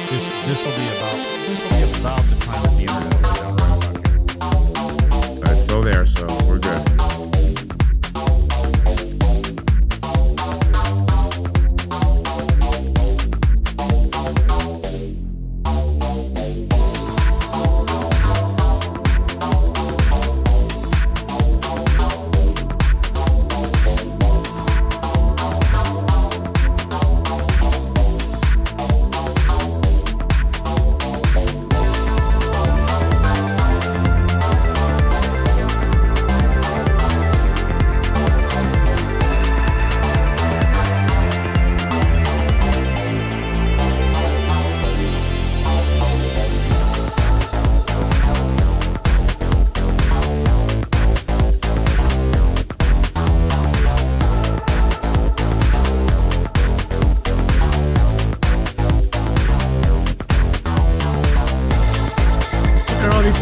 This will be about the time that the internet goes down. It's still there, so we're good.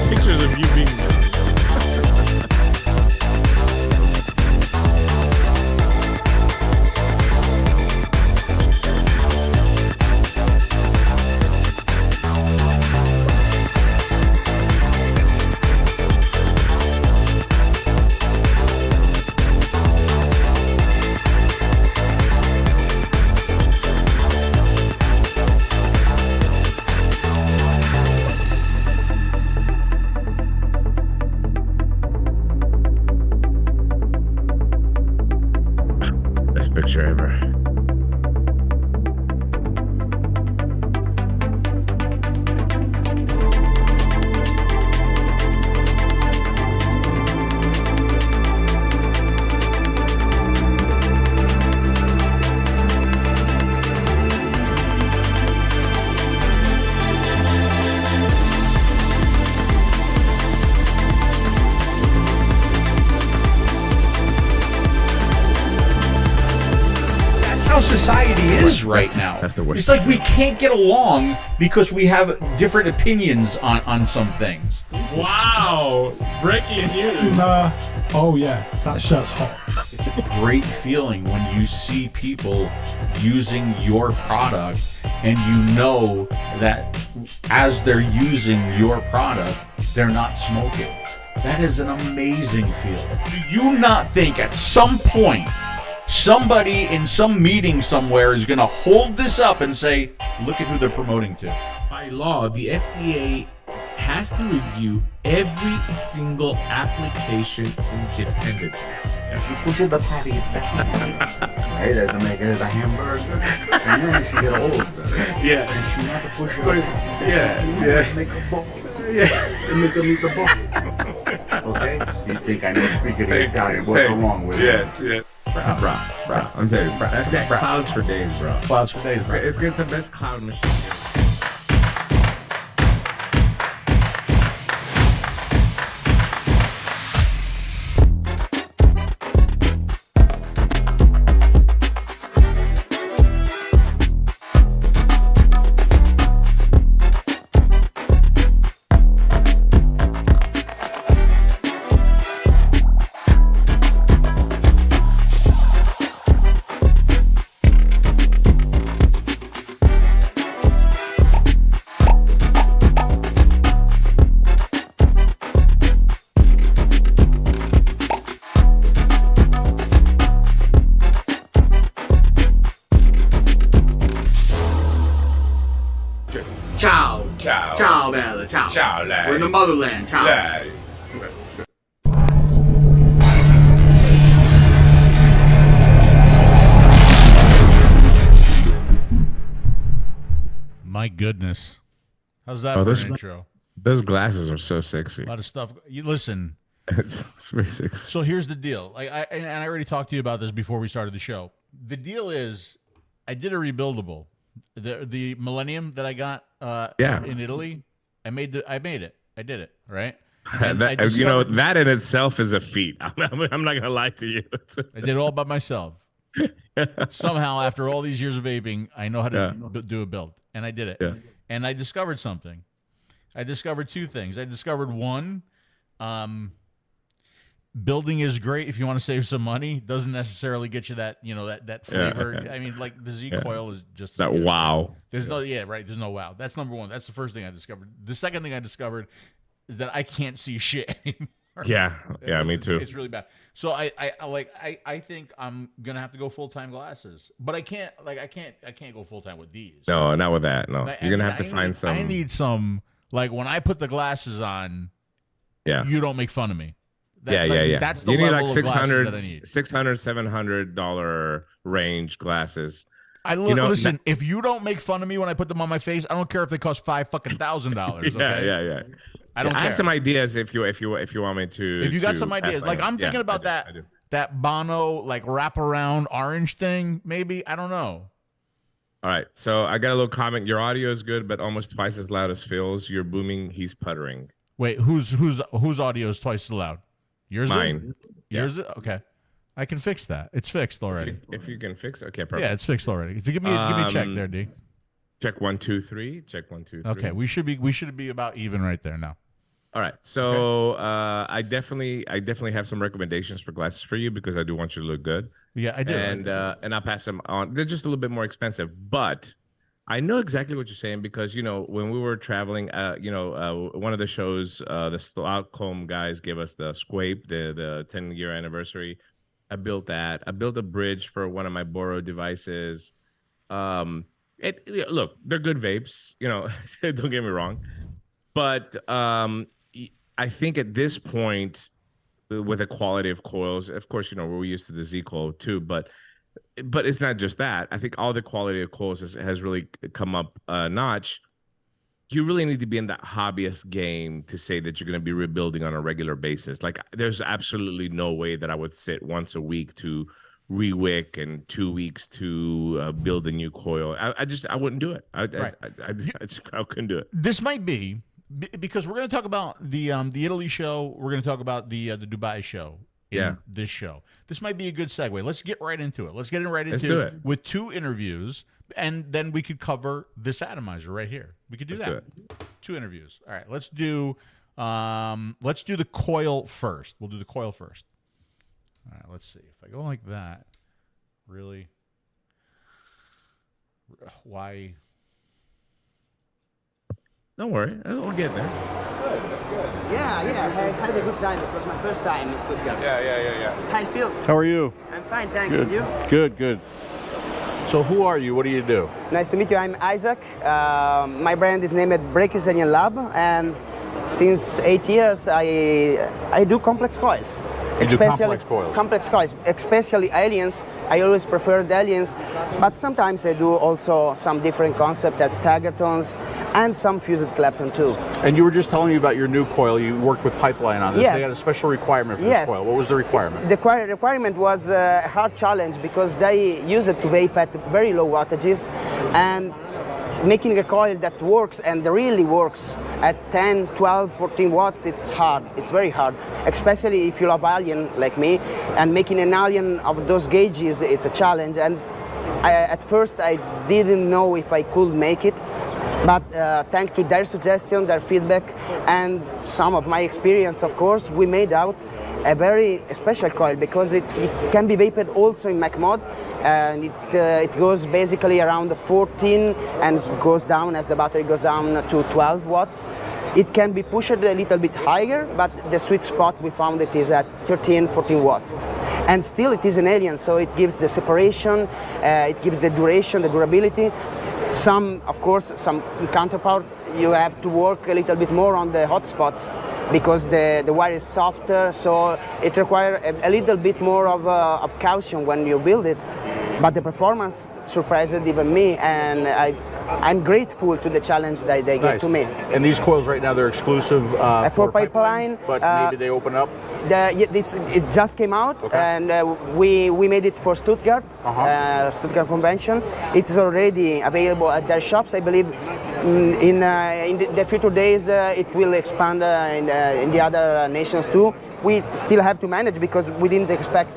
Pictures of you being best picture ever. How society is right now. That's the worst. It's like we can't get along because we have different opinions on some things. Wow! Breaking news. Oh yeah, that shirt's hot. It's a great feeling when you see people using your product and you know that as they're using your product, they're not smoking. That is an amazing feeling. Do you not think at some point somebody in some meeting somewhere is going to hold this up and say, look at who they're promoting to? By law, the FDA has to review every single application independently. If you push the patty down, right, to make it as a hamburger, and then you should get a hold of it. Yes. You have to push it. Yes, You yeah. make a ball. Yeah. And make them eat the ball. Okay? You think I know speaking Italian? What's wrong with it? Yes, yeah. Bro. I'm saying, bro. That's got clouds for days, bro. Clouds for days. It's got the best cloud machine. Ciao, Bella. Ciao. Ciao, lei. We're in the motherland. Ciao. Lei. My goodness. How's that Oh, for this- an intro? Those glasses are so sexy. A lot of stuff. You listen. It's very sexy. So here's the deal. And I already talked to you about this before we started the show. The deal is, I did a rebuildable. The Millennium that I got in Italy. I made it. I did it. Right. And I discovered- that in itself is a feat. I'm not gonna lie to you. I did it all by myself. Somehow, after all these years of vaping, I know how to do a build, and I did it. Yeah. And I discovered something. I discovered two things. I discovered one, building is great if you want to save some money. Doesn't necessarily get you that, that flavor. Yeah. I mean, like the Z-Coil is just that wow. There's no There's no wow. That's number one. That's the first thing I discovered. The second thing I discovered is that I can't see shit anymore. Yeah, me too. It's really bad. So I think I'm gonna have to go full-time glasses, but I can't go full-time with these. No, not with that. No, you're gonna have to find some. I need some, like when I put the glasses on. Yeah, you don't make fun of me. Yeah. That's the you need level like of $600, $700 range glasses. Listen. If you don't make fun of me when I put them on my face, I don't care if they cost $5,000. Okay? Yeah. I don't care. I have some ideas if you want me to. If you got some ideas, like I'm thinking about that Bono like wraparound orange thing, maybe. I don't know. All right, so I got a little comment. Your audio is good, but almost twice as loud as Phil's. You're booming. He's puttering. Wait, whose audio is twice as loud? Yours Mine. Is? Yours is? Okay. I can fix that. It's fixed already. If you can fix it. Okay, perfect. Yeah, it's fixed already. So give me a check there, D. Check 1 2 3. Check 1 2 3. Okay, we should be about even right there now. All right. So I definitely have some recommendations for glasses for you because I do want you to look good. Yeah, I do. And I'll pass them on. They're just a little bit more expensive, but I know exactly what you're saying because when we were traveling, one of the shows, the Stockholm guys gave us the 𝗬𝗵𝗶𝗹, the 10-year anniversary. I built that. I built a bridge for one of my borrowed devices. Look, they're good vapes. Don't get me wrong, but I think at this point, with the quality of coils, of course, we're used to the Z-Coil too, but it's not just that. I think all the quality of coils has really come up a notch. You really need to be in that hobbyist game to say that you're going to be rebuilding on a regular basis. Like, there's absolutely no way that I would sit once a week to rewick and 2 weeks to build a new coil. I wouldn't do it. I couldn't do it. This might be because we're going to talk about the Italy show. We're going to talk about the Dubai show. This show. This might be a good segue. Let's get right into it. Let's get right into it with 2 interviews, and then we could cover this atomizer right here. We could do that. 2 interviews. All right. Let's do the coil first. We'll do the coil first. All right. Let's see if I go like that. Really? Why? Don't worry. We'll get there. Good, that's good. Yeah. I had a good time. It was my first time in Stuttgart. Yeah. Hi, Phil. How are you? I'm fine, thanks. Good. And you? Good. So who are you? What do you do? Nice to meet you. I'm Isaac. My brand is named 𝗵𝗵𝗶𝗹 Lab, and since 8 years I do complex coils. Complex coils, especially aliens. I always prefer the aliens, but sometimes I do also some different concepts as staggertons and some fused Clapton too. And you were just telling me about your new coil. You worked with Pipeline on this. Yes. They had a special requirement for this coil. What was the requirement? The requirement was a hard challenge because they use it to vape at very low wattages, and making a coil that works and really works at 10, 12, 14 watts, it's hard. It's very hard, especially if you love alien like me, and making an alien of those gauges, it's a challenge. And at first I didn't know if I could make it, but thanks to their suggestion, their feedback, and some of my experience, of course, we made out a very special coil because it can be vaped also in Mac mode, and it goes basically around 14 and goes down as the battery goes down to 12 watts. It can be pushed a little bit higher, but the sweet spot we found it is at 13, 14 watts. And still it is an alien, so it gives the separation, it gives the duration, the durability. Of course, some counterparts, you have to work a little bit more on the hot spots because the wire is softer, so it requires a little bit more of caution when you build it. But the performance surprised even me, and I'm grateful to the challenge that they gave to me. And these coils right now, they're exclusive for Pipeline. But maybe they open up? It just came out, and we made it for Stuttgart, Stuttgart Convention. It's already available at their shops. I believe in the future days it will expand in the other nations too. We still have to manage because we didn't expect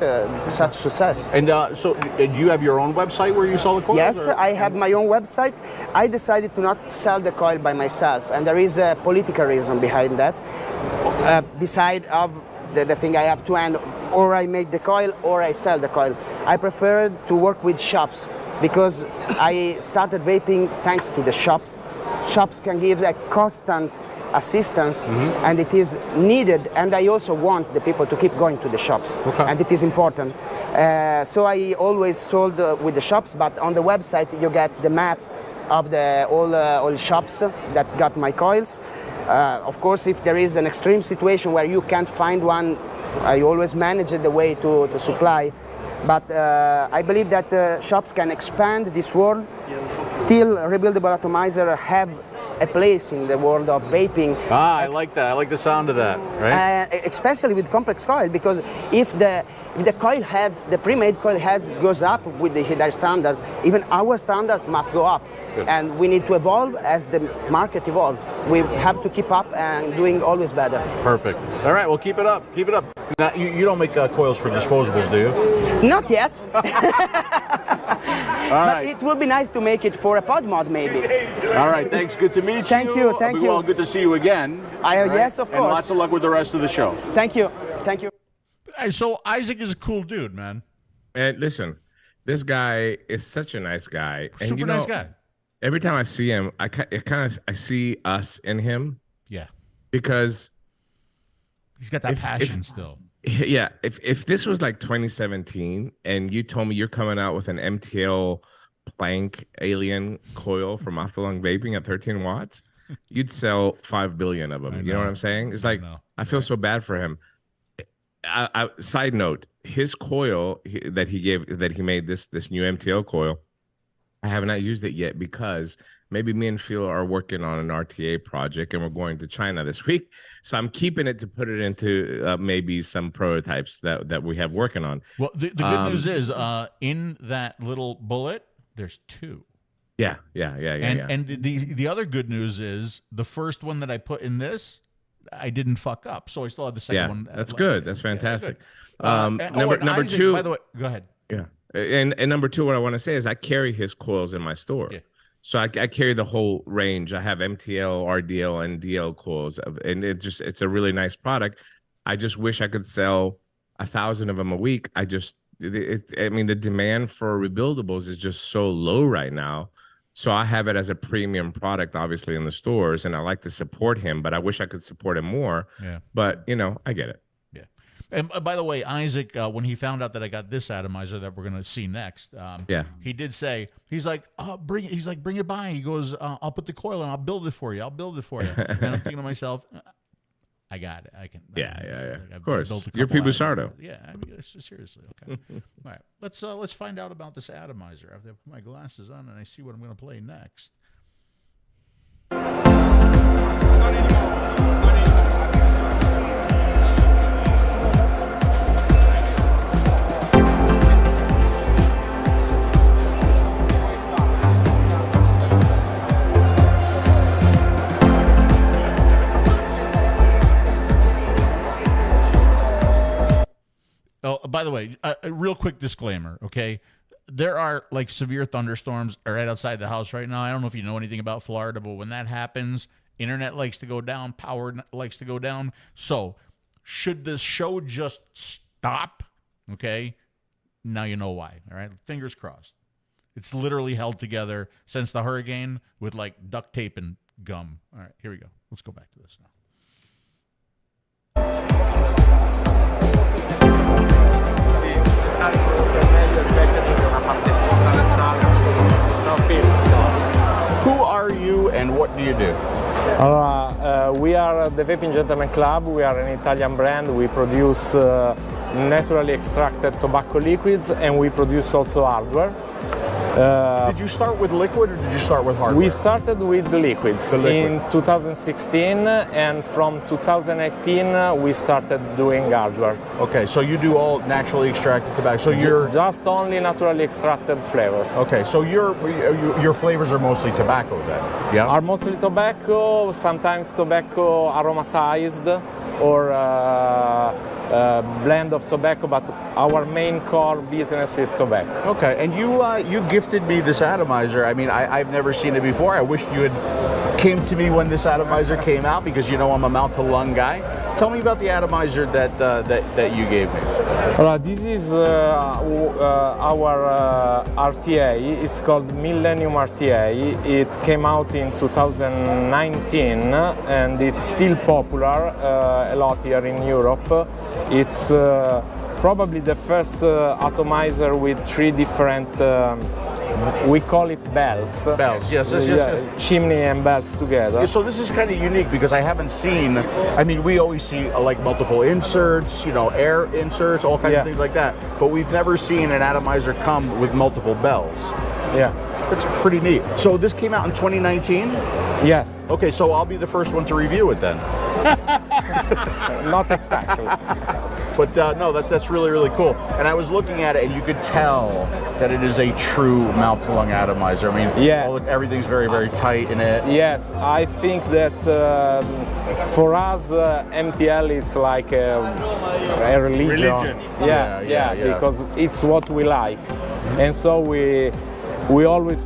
such success. And so do you have your own website where you sell the coils? Yes, I have my own website. I decided to not sell the coil by myself, and there is a political reason behind that. Beside of the thing I have to hand, or I make the coil or I sell the coil. I prefer to work with shops because I started vaping thanks to the shops. Shops can give a constant assistance, and it is needed, and I also want the people to keep going to the shops, and it is important. So I always sold with the shops, but on the website you get the map of the all shops that got my coils. Of course, if there is an extreme situation where you can't find one, I always manage the way to supply. But I believe that shops can expand this world. Still, rebuildable atomizer have a place in the world of vaping. I like that. I like the sound of that, right? Especially with complex coil, because if the coil heads, the pre-made coil heads goes up with their standards, even our standards must go up. Good. And we need to evolve as the market evolves. We have to keep up and doing always better. Perfect. All right, well, keep it up. Keep it up. Now, you don't make coils for disposables, do you? Not yet. All but right. it would be nice to make it for a pod mod, maybe. All right, thanks. Good to meet you. Thank you. Thank you. Well, good to see you again. Yes, of course. And lots of luck with the rest of the show. Thank you. Thank you. Hey, so Isaac is a cool dude, man. And listen, this guy is such a nice guy. And Super nice guy. Every time I see him, I see us in him. Yeah. Because he's got that passion still. Yeah. If this was like 2017 and you told me you're coming out with an MTL plank alien coil from Off the Lung Vaping at 13 watts, you'd sell 5 billion of them. You know what I'm saying? It's like, I feel so bad for him. Side note, his coil that he made this new MTL coil, I have not used it yet because maybe me and Phil are working on an RTA project and we're going to China this week. So I'm keeping it to put it into maybe some prototypes that we have working on. Well, the good news is in that little bullet, there's two. Yeah. And the other good news is the first one that I put in this, I didn't fuck up. So I still have the second one. That's good. That's fantastic. Number Isaac, two. By the way, go ahead. Yeah. And number two, what I want to say is I carry his coils in my store. Yeah. So I carry the whole range. I have MTL, RDL, and DL coils, and it's a really nice product. I just wish I could sell 1,000 of them a week. I mean, the demand for rebuildables is just so low right now. So I have it as a premium product, obviously, in the stores, and I like to support him, but I wish I could support him more. Yeah. But I get it. Yeah. And by the way, Isaac, when he found out that I got this atomizer that we're gonna see next, he did say he's like, bring it by. He goes, I'll put the coil in. I'll build it for you. And I'm thinking to myself, I got it. I can. Yeah. Of course. You're PBusardo. Yeah. I mean, seriously. Okay. All right. Let's find out about this atomizer after I put my glasses on and I see what I'm going to play next. Oh, by the way, a real quick disclaimer, okay? There are like severe thunderstorms right outside the house right now. I don't know if you know anything about Florida, but when that happens, internet likes to go down, power likes to go down. So, should this show just stop, okay? Now you know why, all right? Fingers crossed. It's literally held together since the hurricane with like duct tape and gum. All right, here we go. Let's go back to this now. Who are you and what do you do? We are the Vaping Gentleman Club. We are an Italian brand. We produce naturally extracted tobacco liquids, and we produce also hardware. Did you start with liquid or did you start with hardware? We started with the liquids in 2016, and from 2018 we started doing hardware. Okay, so you do all naturally extracted tobacco. So you're just only naturally extracted flavors. Okay, so your flavors are mostly tobacco then? Yeah. Are mostly tobacco, sometimes tobacco aromatized or blend of tobacco, but our main core business is tobacco. Okay, and you gifted me this atomizer. I mean, I've never seen it before. I wish you had came to me when this atomizer came out because I'm a mouth to lung guy. tell me about the atomizer that you gave me. This is our RTA. It's called Millennium RTA. It came out in 2019 and it's still popular a lot here in Europe. It's probably the first atomizer with 3 different, we call it bells. Bells, yes. Chimney and bells together. So this is kind of unique because I haven't seen, I mean, we always see like multiple inserts, you know, air inserts, all kinds of things like that. But we've never seen an atomizer come with multiple bells. Yeah. It's pretty neat. So this came out in 2019? Yes. Okay, so I'll be the first one to review it then. Not exactly. But no, that's really, really cool. And I was looking at it, and you could tell that it is a true mouth-to-lung atomizer. I mean, everything's very, very tight in it. Yes, I think that for us, MTL, it's like a religion. Yeah, because it's what we like. And so we always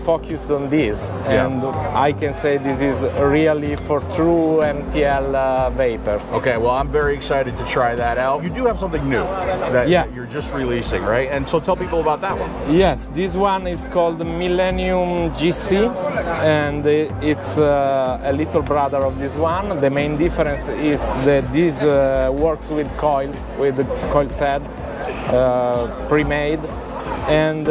focused on this, and I can say this is really for true MTL vapors. Okay, well, I'm very excited to try that out. You do have something new that you're just releasing, right? And so tell people about that one. Yes, this one is called Millennium GC, and it's a little brother of this one. The main difference is that this works with coils, with the coils head, pre-made. And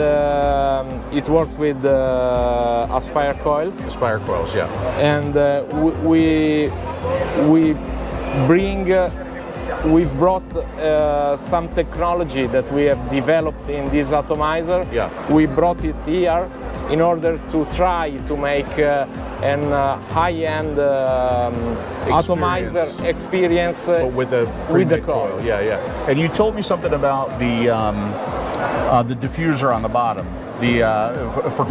it works with Aspire coils. Aspire coils, yeah. And we've brought some technology that we have developed in this atomizer. Yeah. We brought it here in order to try to make an high-end atomizer experience with the coils. Yeah. And you told me something about the diffuser on the bottom, for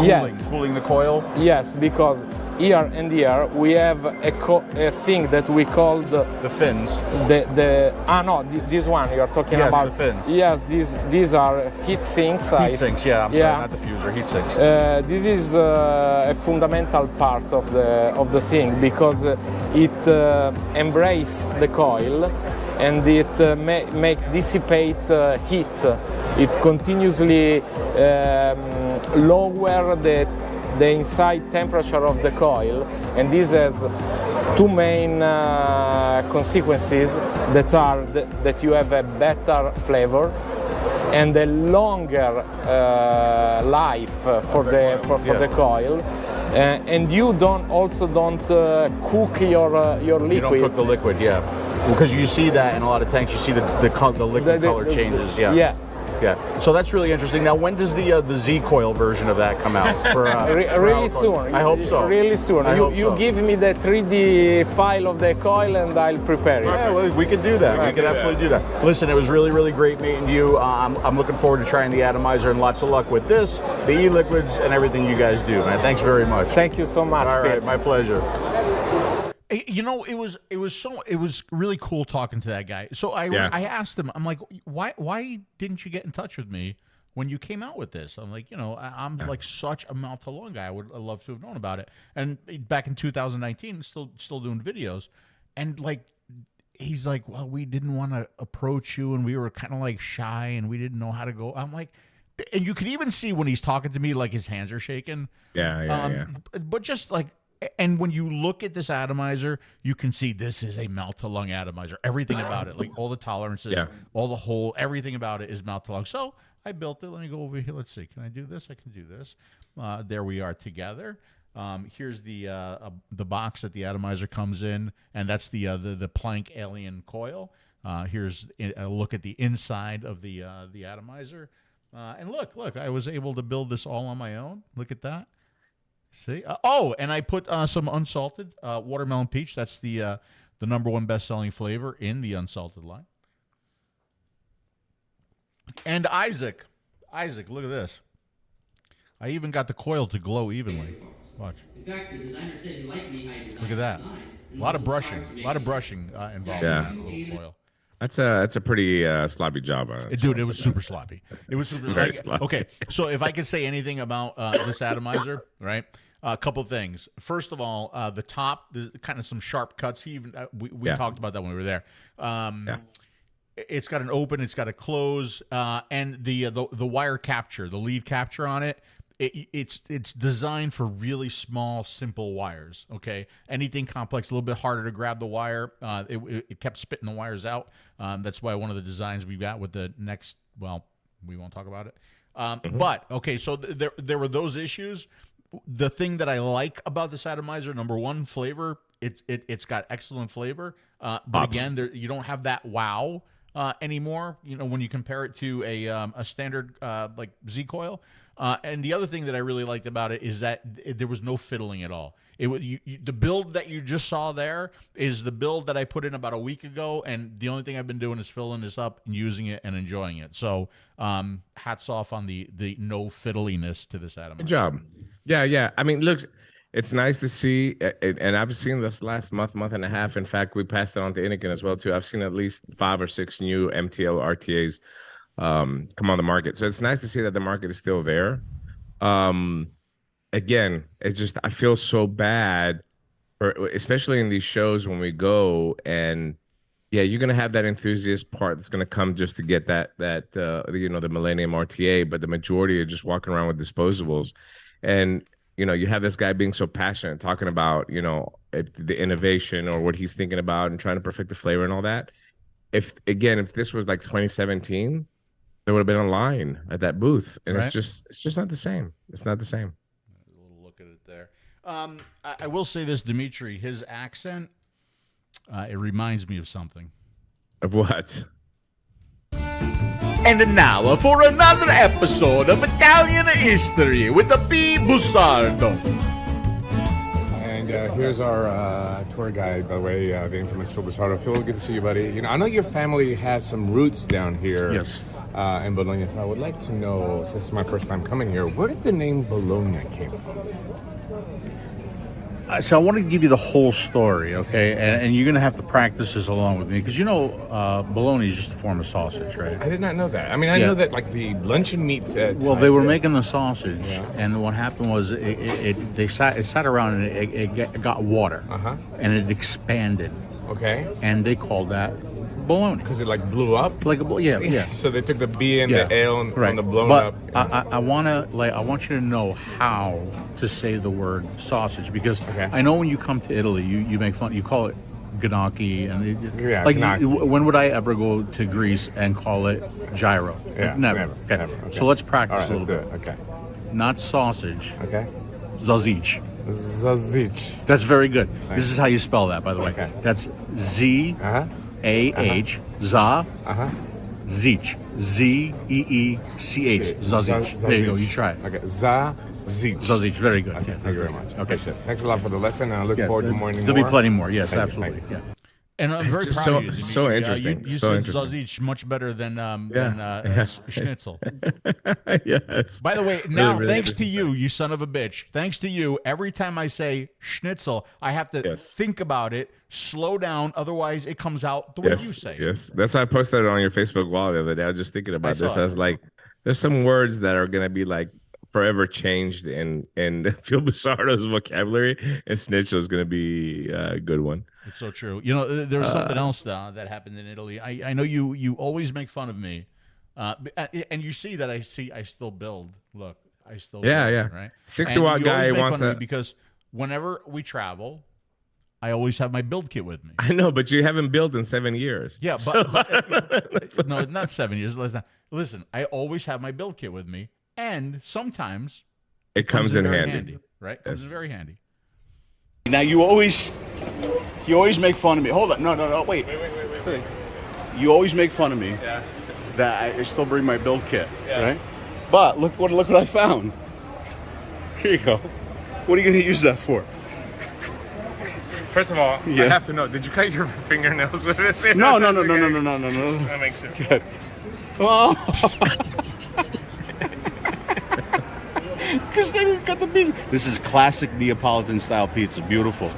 cooling the coil. Yes, because here and here we have a thing that we call the fins. This one you're talking about. The fins. Yes, these are heat sinks. Heat sinks, sorry, not diffuser, heat sinks. This is a fundamental part of the thing because it embraces the coil and it make dissipate heat. It continuously lower the inside temperature of the coil, and this has 2 main consequences that are that you have a better flavor and a longer life for the coil, and you don't cook your liquid. You don't cook the liquid, because you see that in a lot of tanks. You see the liquid color changes. Yeah. So that's really interesting. Now, when does the Z coil version of that come out? Really soon. I hope so. Really soon. You give me the 3D file of the coil and I'll prepare it. Yeah, well, we can do that. We can absolutely do that. Listen, it was really, really great meeting you. I'm looking forward to trying the atomizer, and lots of luck with this, the e-liquids, and everything you guys do, man. Thanks very much. Thank you so much. All right, my pleasure. You know, it was really cool talking to that guy. So I asked him, I'm like, why didn't you get in touch with me when you came out with this? I'm like, you know, I'm like such a mouth to lung guy. I would love to have known about it. And back in 2019, still doing videos, and like, he's like, well, we didn't want to approach you, and we were kind of like shy, and we didn't know how to go. I'm like, and you could even see when he's talking to me, like his hands are shaking. Yeah. But just like. And when you look at this atomizer, you can see this is a mouth-to-lung atomizer. Everything about it, like all the tolerances, all the whole, everything about it is mouth-to-lung. So I built it. Let me go over here. Let's see. Can I do this? I can do this. There we are together. Here's the box that the atomizer comes in, and that's the Planck Alien coil. Here's a look at the inside of the atomizer. And look, I was able to build this all on my own. Look at that. See? And I put some unsalted watermelon peach. That's the #1 best-selling flavor in the unsalted line. And Isaac, look at this. I even got the coil to glow evenly. Watch. In fact, the designer said he liked me how I designed. Look at that. A lot of brushing involved in the coil. That's a pretty sloppy job. Dude, it was super sloppy. It was super very sloppy. Okay, so if I could say anything about this atomizer, right? A couple things. First of all, the top, the kind of some sharp cuts. We talked about that when we were there. It's got an open, it's got a close, and the wire capture, the lead capture on it. It's designed for really small, simple wires. Okay, anything complex, a little bit harder to grab the wire. It kept spitting the wires out. That's why one of the designs we've got with the next. Well, we won't talk about it. But okay, so there were those issues. The thing that I like about this atomizer, number one, flavor. It's got excellent flavor. But again, you don't have that wow anymore. You know, when you compare it to a standard like Z coil. And the other thing that I really liked about it is that there was no fiddling at all. The build that you just saw there is the build that I put in about a week ago, and the only thing I've been doing is filling this up and using it and enjoying it. So hats off on the no fiddliness to this atomizer. Good job. Yeah. I mean, look, it's nice to see, and I've seen this last month and a half. In fact, we passed it on to Inikin as well, too. I've seen at least 5 or 6 new MTL RTAs come on the market. So it's nice to see that the market is still there. Again, it's just, I feel so bad, especially in these shows when we go, and yeah, you're going to have that enthusiast part that's going to come just to get that the Millennium RTA, but the majority are just walking around with disposables. And, you have this guy being so passionate, talking about, the innovation or what he's thinking about and trying to perfect the flavor and all that. If this was like 2017, there would have been a line at that booth, and right. it's just not the same. It's not the same. A little look at it there. I will say this, Dimitri, his accent, it reminds me of something. Of what? And now for another episode of Italian History with the PBusardo. And here's our tour guide, by the way, the infamous 𝗵𝗄. Phil, good to see you, buddy. I know your family has some roots down here. Yes. In Bologna, so I would like to know, since it's my first time coming here, where did the name Bologna came from? So I want to give you the whole story, okay? And you're going to have to practice this along with me, because bologna is just a form of sausage, right? I did not know that. I mean, I know that like the luncheon meat. Well, they were making the sausage, and what happened was it sat around and it got water, and it expanded. Okay. And they called that bologna. Because it like blew up? Yeah. So they took the B and the L and right. the blown but up. I want you to know how to say the word sausage, because I know when you come to Italy, you make fun, you call it gnocchi, and gnocchi. When would I ever go to Greece and call it gyro? Yeah, never. Okay. So let's practice a little bit. Okay. Not sausage. Okay. Sausage. Sausage. That's very good. This is how you spell that, by the way. Okay. That's Z-A-H, za, zich, Z-E-E-C-H, sausage. There you go. You try it. Okay. Sausage. Sausage. Very good. Okay. Thank you very much. Okay. Thanks a lot for the lesson, and I look forward to more. There'll be plenty more. Yes, absolutely. Thank you. Yeah. And I'm very proud of you, Dimitri. So interesting. You said sausage much better than schnitzel. Yes. By the way, now thanks to you, you son of a bitch. Thanks to you, every time I say schnitzel, I have to think about it, slow down, otherwise it comes out the way you say it. Yes. That's why I posted it on your Facebook wall the other day. I was just thinking about this. I was like, there's some words that are gonna be like forever changed in 𝗵𝗄's vocabulary, and schnitzel is gonna be a good one. It's so true. There was something else that happened in Italy. I know you always make fun of me, and you see that I still build. Look, I still build, right. 60-watt guy wants that because whenever we travel, I always have my build kit with me. I know, but you haven't built in 7 years. Yeah, but no, not 7 years. Listen, I always have my build kit with me, and sometimes it comes in very handy. Right? Comes in very handy. Now you always make fun of me. Hold on, no, wait. You always make fun of me that I still bring my build kit, right? But look what I found. Here you go. What are you going to use that for? First of all, I have to know, did you cut your fingernails with this? No. I make sure. Good. Oh. Because they didn't cut the meat. This is classic Neapolitan style pizza. Beautiful.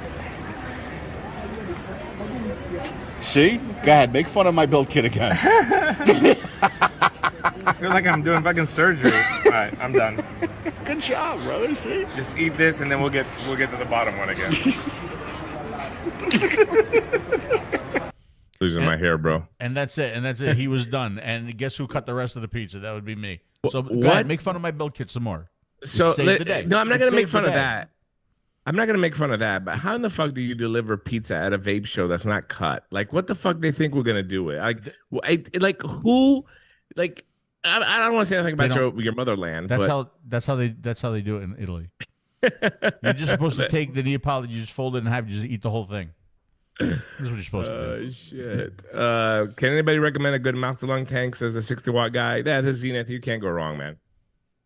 See? Go ahead, make fun of my build kit again. I feel like I'm doing fucking surgery. All right, I'm done. Good job, brother. See? Just eat this, and then we'll get to the bottom one again. Losing my hair, bro. And that's it. And that's it. He was done. And guess who cut the rest of the pizza? That would be me. So go ahead, make fun of my build kit some more. So the day. No, I'm not gonna make fun of that. I'm not gonna make fun of that. But how in the fuck do you deliver pizza at a vape show that's not cut? Like, what the fuck they think we're gonna do it? Like who? Like, I don't want to say anything about your motherland. That's how they do it in Italy. You're just supposed to take the Neapolitan, you just fold it in half, you just eat the whole thing. This is what you're supposed to do. Shit. Can anybody recommend a good mouth-to-lung tank? Says the 60-watt guy. Yeah, the Zenith. You can't go wrong, man.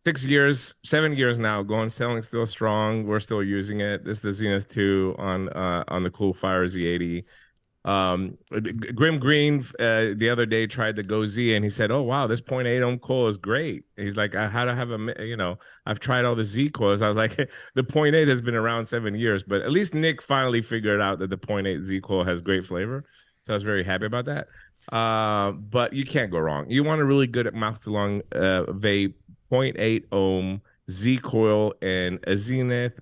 7 years now, selling still strong. We're still using it. This is the Zenith 2 on the Coolfire Z80. Grim Green the other day tried the 𝗀𝗄𝗧 and he said, "Oh wow, this 0.8 ohm coil is great." He's like, "I had to have I've tried all the Z coils." I was like, the 0.8 has been around 7 years, but at least Nick finally figured out that the 0.8 Z coil has great flavor, so I was very happy about that. But you can't go wrong. You want a really good mouth to lung vape, 0.8 ohm Z coil, and a Zenith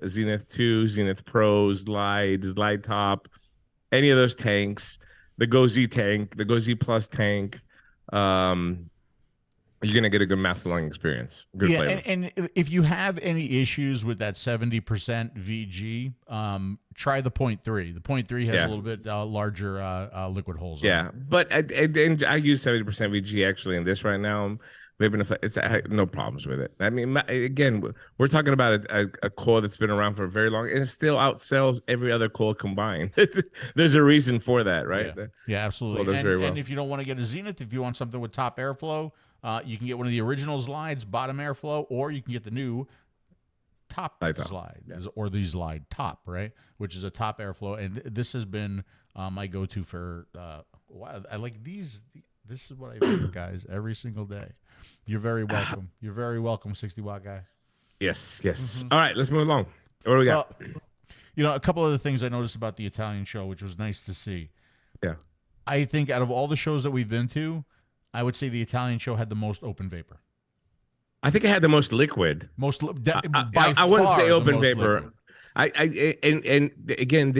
2, Zenith Pro, Slide Top. Any of those tanks, the 𝗀𝗧 tank, the 𝗀𝗧 Plus tank, you're gonna get a good mouth lung experience. Good flavor. And if you have any issues with that 70% VG, try the 0.3. The 0.3 has a little bit larger liquid holes. Yeah, but I use 70% VG actually in this right now. It's no problems with it. I mean, again, we're talking about a coil that's been around for very long and it still outsells every other coil combined. There's a reason for that, right? Yeah, absolutely. Does very well. And if you don't want to get a Zenith, if you want something with top airflow, you can get one of the original slides, bottom airflow, or you can get the new top slide, or the slide top, right? Which is a top airflow. And this has been my go-to for a while. I like these. This is what I do, guys, every single day. You're very welcome. You're very welcome, 60-watt guy. Yes. Mm-hmm. All right, let's move along. What do we got? A couple other things I noticed about the Italian show, which was nice to see. Yeah. I think out of all the shows that we've been to, I would say the Italian show had the most open vapor. I think it had the most liquid. I wouldn't say open vapor. And again,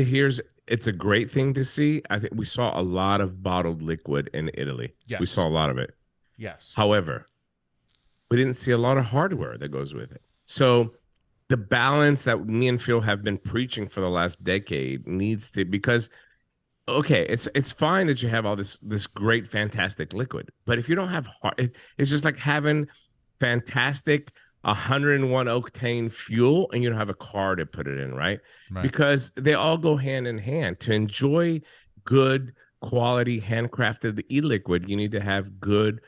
it's a great thing to see. I think we saw a lot of bottled liquid in Italy. Yes. We saw a lot of it. Yes. However, we didn't see a lot of hardware that goes with it. So the balance that me and Phil have been preaching for the last decade needs to, because okay, it's fine that you have all this great, fantastic liquid, but if you don't have it's just like having fantastic 101 octane fuel and you don't have a car to put it in, right? Because they all go hand in hand. To enjoy good quality handcrafted e-liquid, you need to have good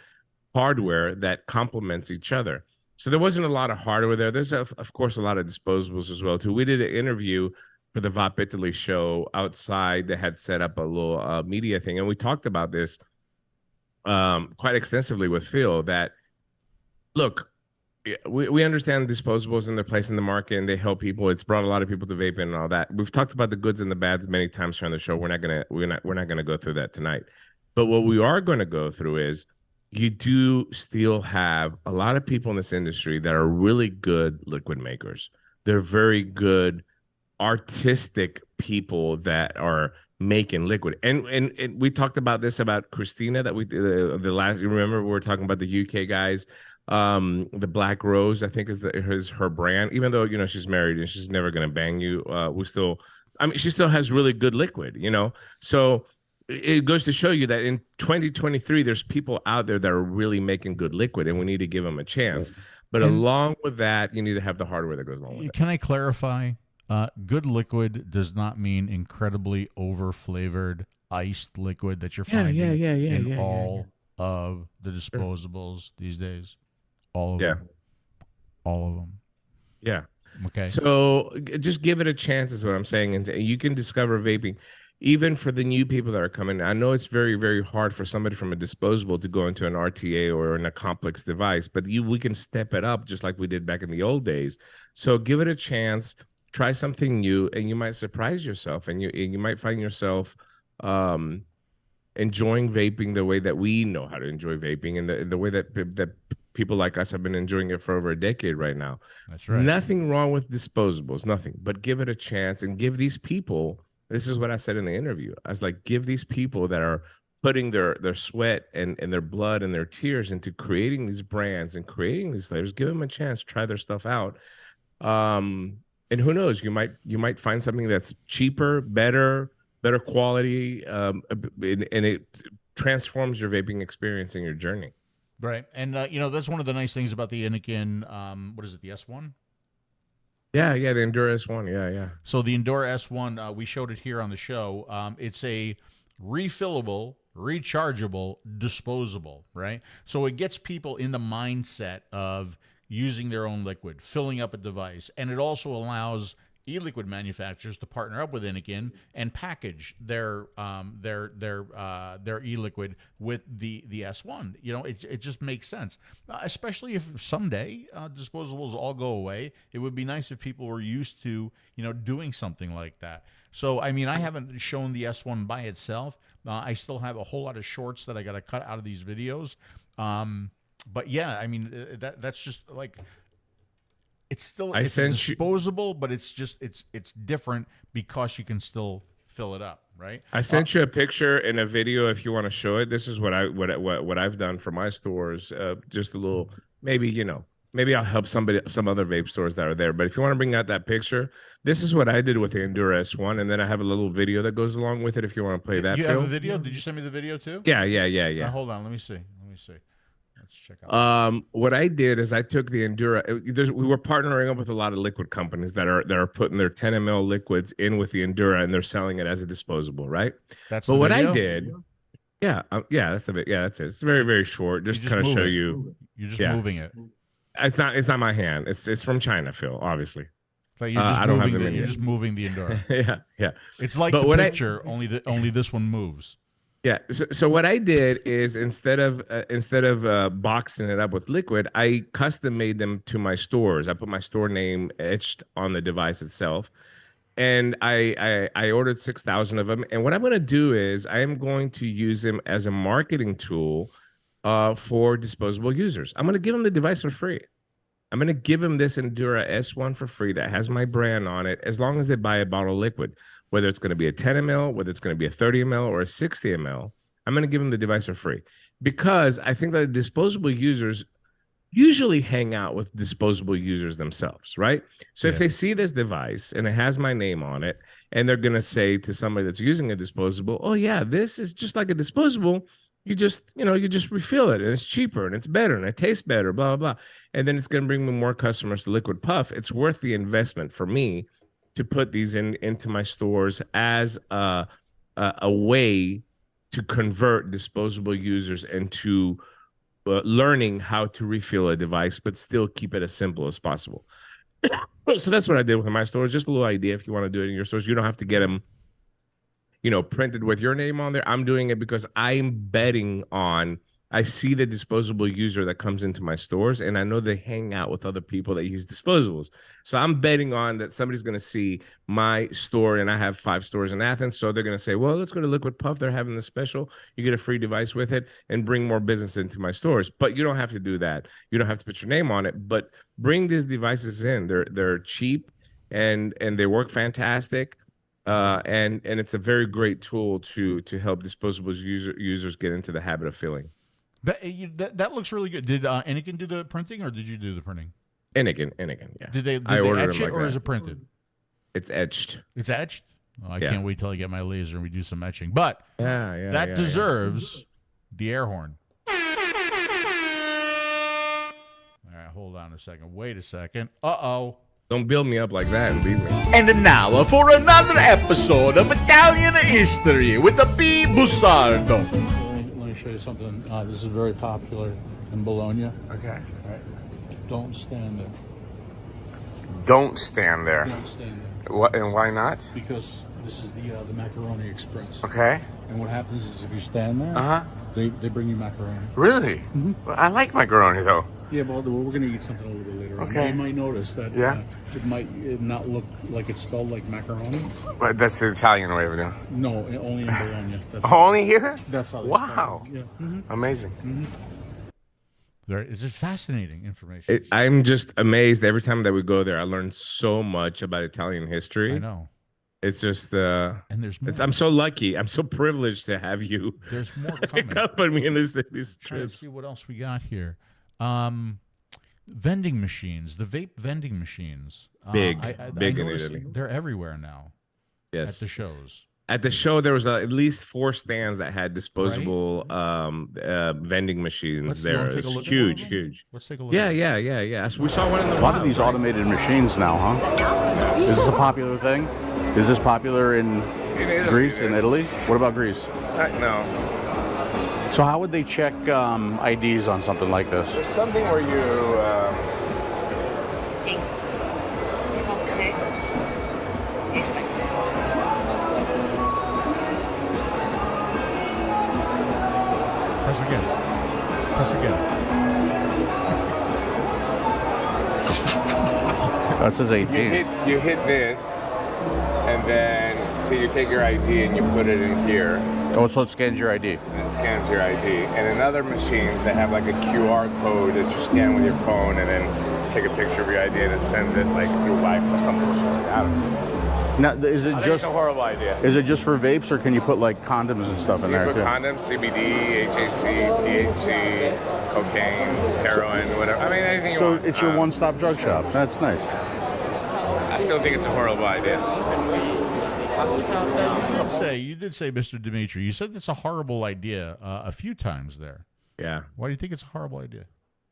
hardware that complements each other. So there wasn't a lot of hardware there. There's of course a lot of disposables as well too. We did an interview for the VapeAround show outside. They had set up a little media thing, and we talked about this quite extensively with Phil. That look, we understand disposables and their place in the market, and they help people. It's brought a lot of people to vaping and all that. We've talked about the goods and the bads many times here on the show. We're not gonna go through that tonight. But what we are going to go through is, you do still have a lot of people in this industry that are really good liquid makers. They're very good artistic people that are making liquid. And we talked about this about Christina that we the last. You remember we were talking about the UK guys. The Black Rose, I think, is her brand. Even though she's married and she's never gonna bang you, she still has really good liquid. So it goes to show you that in 2023, there's people out there that are really making good liquid, and we need to give them a chance. But along with that, you need to have the hardware that goes along with it. Can I clarify? Good liquid does not mean incredibly over-flavored iced liquid that you're finding in all of the disposables these days. All of them. All of them. Yeah. Okay. So just give it a chance is what I'm saying. And you can discover vaping. Even for the new people that are coming, I know it's very, very hard for somebody from a disposable to go into an RTA or in a complex device, but we can step it up just like we did back in the old days. So give it a chance, try something new, and you might surprise yourself, and you might find yourself enjoying vaping the way that we know how to enjoy vaping, and the way that people like us have been enjoying it for over a decade right now. That's right. Nothing wrong with disposables, nothing. But give it a chance and give these people. This is what I said in the interview. I was like, give these people that are putting their sweat and their blood and their tears into creating these brands and creating these flavors, give them a chance, try their stuff out. And who knows, you might find something that's cheaper, better quality, and it transforms your vaping experience and your journey. Right. And that's one of the nice things about the Inikin, what is it, the S1? Yeah, the Endura S1. Yeah. So the Endura S1, we showed it here on the show. It's a refillable, rechargeable, disposable, right? So it gets people in the mindset of using their own liquid, filling up a device, and it also allows e-liquid manufacturers to partner up with Inikin and package their e-liquid with the S1. It just makes sense, especially if someday disposables all go away. It would be nice if people were used to doing something like that. So I mean, I haven't shown the S1 by itself. I still have a whole lot of shorts that I got to cut out of these videos. But yeah, I mean, that's just like, it's disposable, but it's different because you can still fill it up, right? I sent you a picture and a video if you want to show it. This is what I've done for my stores. Just a little, maybe I'll help some other vape stores that are there. But if you want to bring out that picture, this is what I did with the Endura S1, and then I have a little video that goes along with it. If you want to play that, you have a video? Did you send me the video too? Yeah. Now, hold on, let me see. Let's check out. What I did is I took the Endura. We were partnering up with a lot of liquid companies that are putting their 10 ml liquids in with the Endura, and they're selling it as a disposable, right? That's. But what I did, that's the bit. Yeah, that's it. It's very, very short. Just kind of show you. You're just moving it. It's not my hand. It's from China, Phil. Obviously. Like you're just you're just moving the Endura. yeah. It's like the picture, only this one moves. Yeah. So what I did is instead of boxing it up with liquid, I custom made them to my stores. I put my store name etched on the device itself, and I ordered 6,000 of them. And what I'm going to do is I am going to use them as a marketing tool for disposable users. I'm going to give them the device for free. I'm going to give them this Endura S1 for free that has my brand on it, as long as they buy a bottle of liquid, whether it's going to be a 10 ml, whether it's going to be a 30 ml or a 60 ml. I'm going to give them the device for free, because I think that disposable users usually hang out with disposable users themselves, right? So if they see this device and it has my name on it, and they're going to say to somebody that's using a disposable, oh yeah, this is just like a disposable. You just refill it, and it's cheaper, and it's better, and it tastes better, blah, blah, blah. And then it's going to bring me more customers to Liquid Puff. It's worth the investment for me to put these into my stores as a way to convert disposable users into learning how to refill a device, but still keep it as simple as possible. So that's what I did with my stores. Just a little idea. If you want to do it in your stores, you don't have to get them printed with your name on there. I'm doing it because I'm betting on, I see the disposable user that comes into my stores, and I know they hang out with other people that use disposables. So I'm betting on that somebody's going to see my store, and I have 5 stores in Athens. So they're going to say, well, let's go to Liquid Puff. They're having the special. You get a free device with it, and bring more business into my stores. But you don't have to do that. You don't have to put your name on it, but bring these devices in. They're cheap, and they work fantastic. And it's a very great tool to help disposable users get into the habit of filling. That looks really good. Did Inikin do the printing, or did you do the printing? Inikin, yeah. Did they etch it, or is it printed? It's etched. It's etched? Oh, I can't wait till I get my laser and we do some etching. But that deserves the air horn. All right, hold on a second. Wait a second. Uh-oh. Don't build me up like that and leave me. And now for another episode of Italian History with the PBusardo. Let me show you something. This is very popular in Bologna. Okay. All right. Don't stand there. Don't stand there. Don't stand there. What, and why not? Because this is the Macaroni Express. Okay. And what happens is if you stand there, they bring you macaroni. Really? Mm-hmm. Well, I like macaroni though. Yeah, well, we're going to eat something a little bit later. Okay. You might notice that it might not look like it's spelled like macaroni. But that's the Italian way of doing it. No, only in Bologna. Only here? That's how they wow. Yeah. Mm-hmm. Amazing. Mm-hmm. It's just fascinating information. I'm just amazed every time that we go there. I learn so much about Italian history. I know. It's just and there's more. I'm so lucky. I'm so privileged to have you. There's more coming. Accompany me in these trips. Trying to see what else we got here. Vending machines, the vape vending machines. Big in Italy. They're everywhere now. Yes. At the shows. At the show, there was at least 4 stands that had disposable vending machines. There, it's huge. Let's take a look. Yeah. So we saw one in the a lot of these automated machines now, huh? Is this a popular thing? Is this popular in Greece, in Italy? What about Greece? No. So how would they check IDs on something like this? There's something where you. Press again. That says 18. You hit this, and then so you take your ID and you put it in here. Oh, so it scans your ID. And it scans your ID. And in other machines, they have like a QR code that you scan with your phone, and then take a picture of your ID, and it sends it like through Wi-Fi or something. I don't know. Now, is it just it's a horrible idea? Is it just for vapes, or can you put like condoms and stuff in there too? Condoms, CBD, HAC, THC, cocaine, heroin, whatever. I mean, anything you want. So it's your one-stop drug shop. That's nice. I still think it's a horrible idea. You did say, Mr. Dimitri, you said it's a horrible idea a few times there. Yeah. Why do you think it's a horrible idea?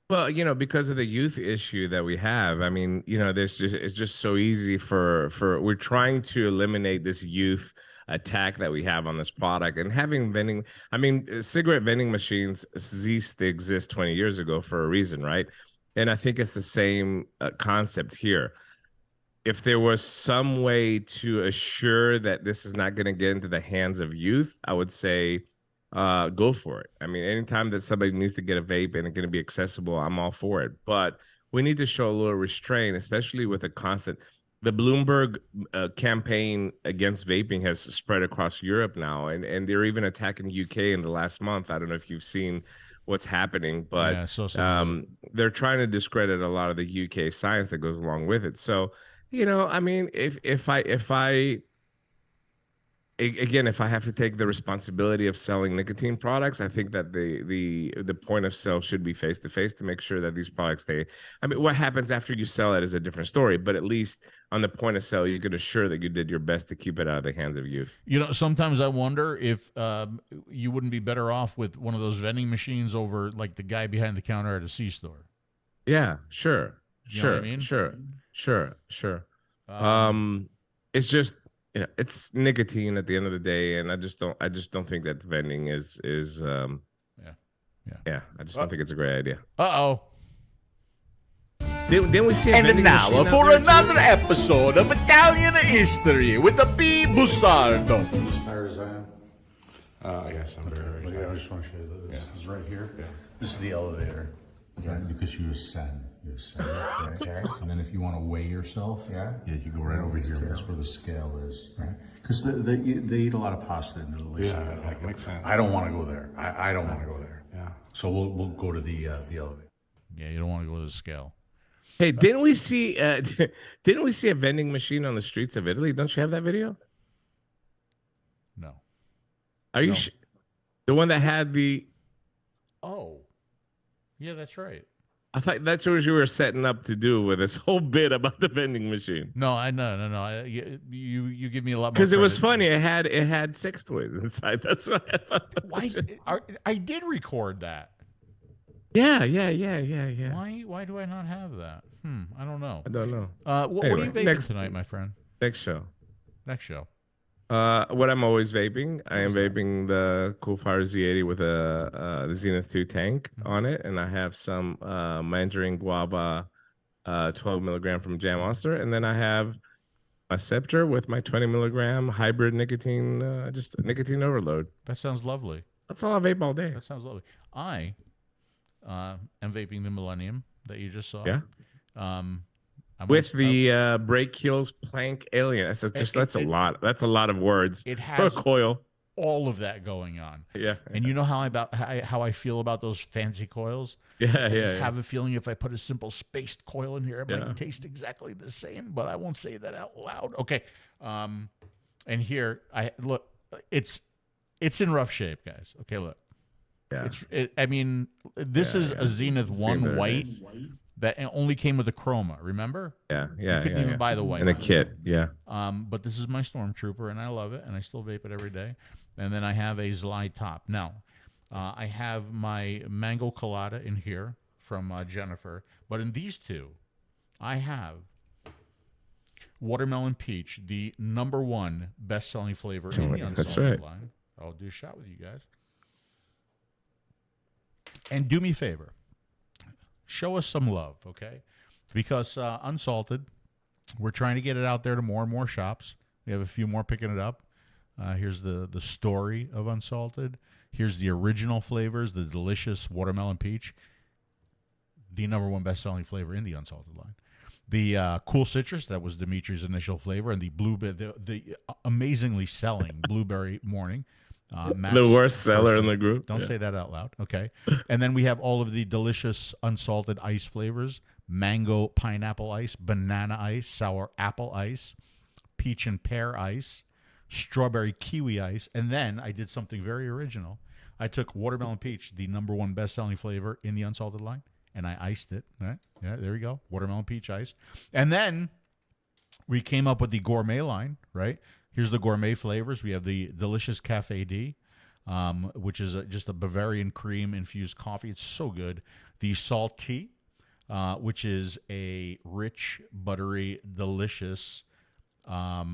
Well, because of the youth issue that we have. I mean, it's just so easy for we're trying to eliminate this youth attack that we have on this product, and having vending. I mean, cigarette vending machines ceased to exist 20 years ago for a reason, right? And I think it's the same concept here. If there was some way to assure that this is not going to get into the hands of youth, I would say go for it. I mean, anytime that somebody needs to get a vape and it's going to be accessible, I'm all for it. But we need to show a little restraint, especially with the constant. The Bloomberg campaign against vaping has spread across Europe now, and they're even attacking UK in the last month. I don't know if you've seen what's happening, but they're trying to discredit a lot of the UK science that goes along with it. So, I mean, if I have to take the responsibility of selling nicotine products, I think that the point of sale should be face to face to make sure that these products stay. I mean, what happens after you sell it is a different story, but at least on the point of sale, you can assure that you did your best to keep it out of the hands of youth. Sometimes I wonder if you wouldn't be better off with one of those vending machines over like the guy behind the counter at a C-store. Yeah, sure. You know what I mean? Sure. It's just, it's nicotine at the end of the day, and I just don't think that vending is I just don't think it's a great idea. Didn't we see a vending now machine for out there another too? episode of Italian history with the 𝗵𝗵𝗺. As far as I am? Yes, I'm very Yeah, I just want to show you this. This is right here. Yeah. This is the elevator. Right? Because you ascend. Right? Okay. And then if you want to weigh yourself, you go right over here. That's where the scale is, right? Because they eat a lot of pasta in Italy. Yeah, that makes sense. I don't want to go there. I don't want to go there. Yeah. So we'll go to the elevator. Yeah, you don't want to go to the scale. Hey, didn't we see a vending machine on the streets of Italy? Don't you have that video? No. Are you the one that had the? Oh, yeah, that's right. I thought that's what you were setting up to do with this whole bit about the vending machine. No. You give me a lot more. Because it was funny. It had sex toys inside. That's why I thought. I did record that. Yeah. Why do I not have that? I don't know. I don't know. What are you vaping tonight, my friend? Next show. What I'm always vaping. I am vaping the Coolfire Z80 with the Zenith 2 tank on it, and I have some Mandarin Guava 12 milligram from Jam Monster, and then I have a Scepter with my 20 milligram hybrid nicotine, just nicotine overload. That sounds lovely. That's all I vape all day. That sounds lovely. I am vaping the Millennium that you just saw. Yeah. With the Brake Kills Plank Alien. That's a lot. That's a lot of words. It has for a coil. all of that going on. Yeah. And you know how I feel about those fancy coils? I just have a feeling if I put a simple spaced coil in here, it might taste exactly the same, but I won't say that out loud. Okay. And here, look, it's in rough shape, guys. Okay, look. Yeah. I mean, this is a Zenith 1 white that only came with a chroma, remember? Yeah. You couldn't even buy the white. In a kit, yeah. But this is my Stormtrooper, and I love it, and I still vape it every day. And then I have a 𝗧𝗏 top. Now, I have my Mango Colada in here from Jennifer. But in these two, I have Watermelon Peach, the #1 best-selling flavor in the Unsalted line. I'll do a shot with you guys. And do me a favor. Show us some love, okay? Because Unsalted, we're trying to get it out there to more and more shops. We have a few more picking it up. Here's the story of Unsalted. Here's the original flavors, the delicious Watermelon Peach, the #1 best-selling flavor in the Unsalted line. The Cool Citrus, that was Dimitri's initial flavor, and the the amazingly selling Blueberry Morning. The worst seller in the group. Don't say that out loud. Okay. And then we have all of the delicious unsalted ice flavors: mango pineapple ice, banana ice, sour apple ice, peach and pear ice, strawberry kiwi ice. And then I did something very original. I took Watermelon Peach, the #1 best-selling flavor in the Unsalted line, and I iced it. Right? Yeah, there we go. Watermelon Peach ice. And then we came up with the gourmet line, right? Here's the gourmet flavors. We have the delicious Cafe D, which is just a Bavarian cream infused coffee. It's so good. The Salty, which is a rich, buttery, delicious, what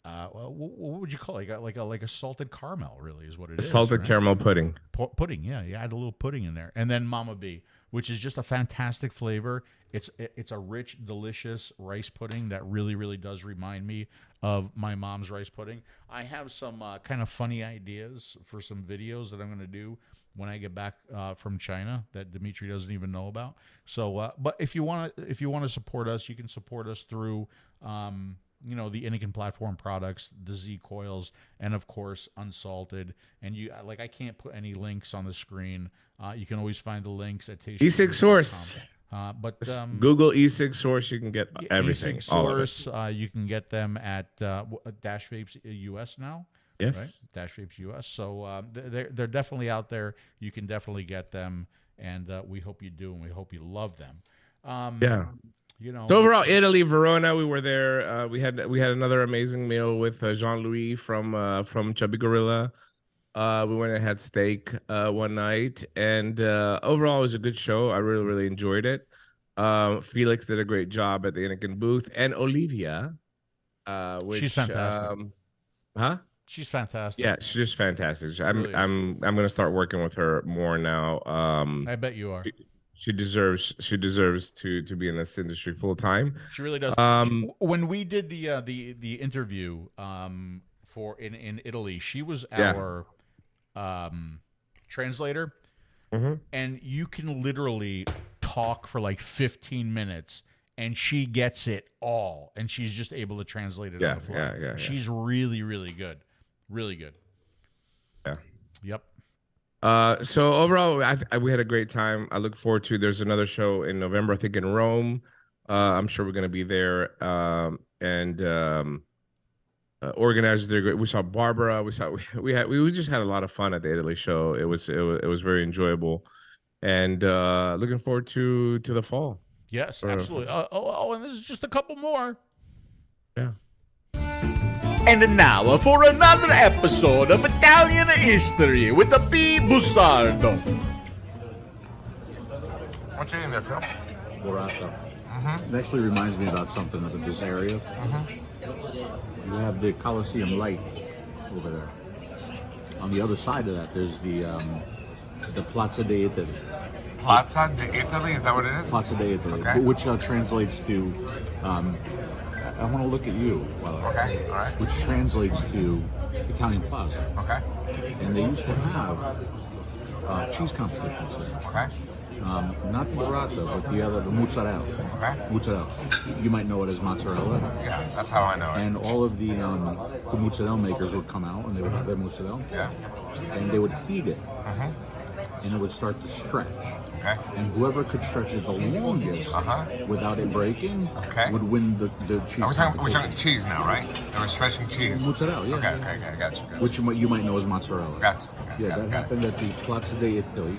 would you call it? Like a salted caramel, really, is what it is. Salted right? caramel pudding. Pudding, yeah. You add a little pudding in there. And then Mama B, which is just a fantastic flavor. It's a rich, delicious rice pudding that really, really does remind me of my mom's rice pudding. I have some kind of funny ideas for some videos that I'm going to do when I get back from China that Dimitri doesn't even know about. So, but if you want to support us, you can support us through the Inikin platform products, the Z coils, and of course Unsalted. And I can't put any links on the screen. You can always find the links at 𝗔𝗡 Source. But Google 𝗔𝗡 Source, you can get everything. 𝗔𝗡 Source, you can get them at Dash Vapes US now. Yes, right? Dash Vapes US. So they're definitely out there. You can definitely get them, and we hope you do, and we hope you love them. Yeah. So overall, Italy, Verona, we were there. We had another amazing meal with Jean-Louis from 𝗗𝗶𝗺𝗶. We went and had steak one night, and overall it was a good show. I really, really enjoyed it. Felix did a great job at the Inikin booth, and Olivia, which she's fantastic. She's fantastic. Yeah, she's just fantastic. I'm gonna start working with her more now. I bet you are. She deserves to be in this industry full time. She really does. When we did the interview in Italy, she was our translator, and you can literally talk for like 15 minutes and she gets it all, and she's just able to translate it on the fly. Yeah. She's really, really good. Really good. Yeah. Yep. So overall, we had a great time. I look forward to, there's another show in November, I think in Rome. I'm sure we're going to be there. Organizers did great. We saw Barbara. We just had a lot of fun at the Italy show. It was very enjoyable, and looking forward to the fall. Yes, absolutely. And there's just a couple more. Yeah. And now for another episode of Italian History with the PBusardo. What's you in there, Phil? Burrata. It actually reminds me about something of this area. You have the Colosseum light over there. On the other side of that, there's the Plaza de Italy. Plaza de Italy, is that what it is? Plaza de Italy, okay. Which translates to. I want to look at you. Okay, all right. Which translates to Italian Plaza. Okay. And they used to have cheese competitions there. Okay. Not the burrata, but the mozzarella. Okay. Mozzarella. You might know it as mozzarella. Yeah, that's how I know it. And all of the mozzarella makers would come out and they would have their mozzarella. Yeah. And they would heat it. And it would start to stretch. Okay. And whoever could stretch it the longest without it breaking would win the cheese. We're talking cheese now, right? They were stretching cheese. Mozzarella, yeah. Okay, I got you. Which you might know as mozzarella. That happened at the Piazza d'Italy,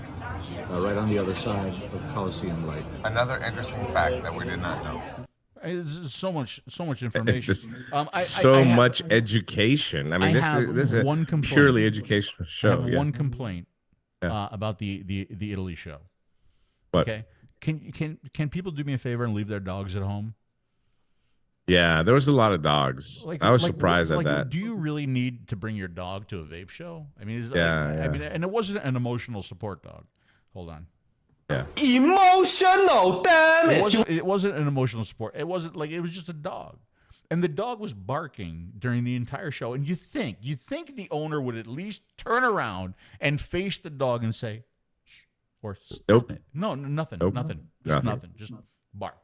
right on the other side of Coliseum Light. Another interesting fact that we did not know. It's so much information. It's just much education. I mean, this is a purely educational show. I have one complaint about the Italy show. What? Okay, can people do me a favor and leave their dogs at home? Yeah, there was a lot of dogs. I was surprised at that. Do you really need to bring your dog to a vape show? I mean, I mean, and it wasn't an emotional support dog. Hold on. Yeah. Emotional, damn it! It wasn't an emotional support. It wasn't it was just a dog. And the dog was barking during the entire show. And you think the owner would at least turn around and face the dog and say, shh, or stop it. No, nothing, nothing. Just nothing. Just bark.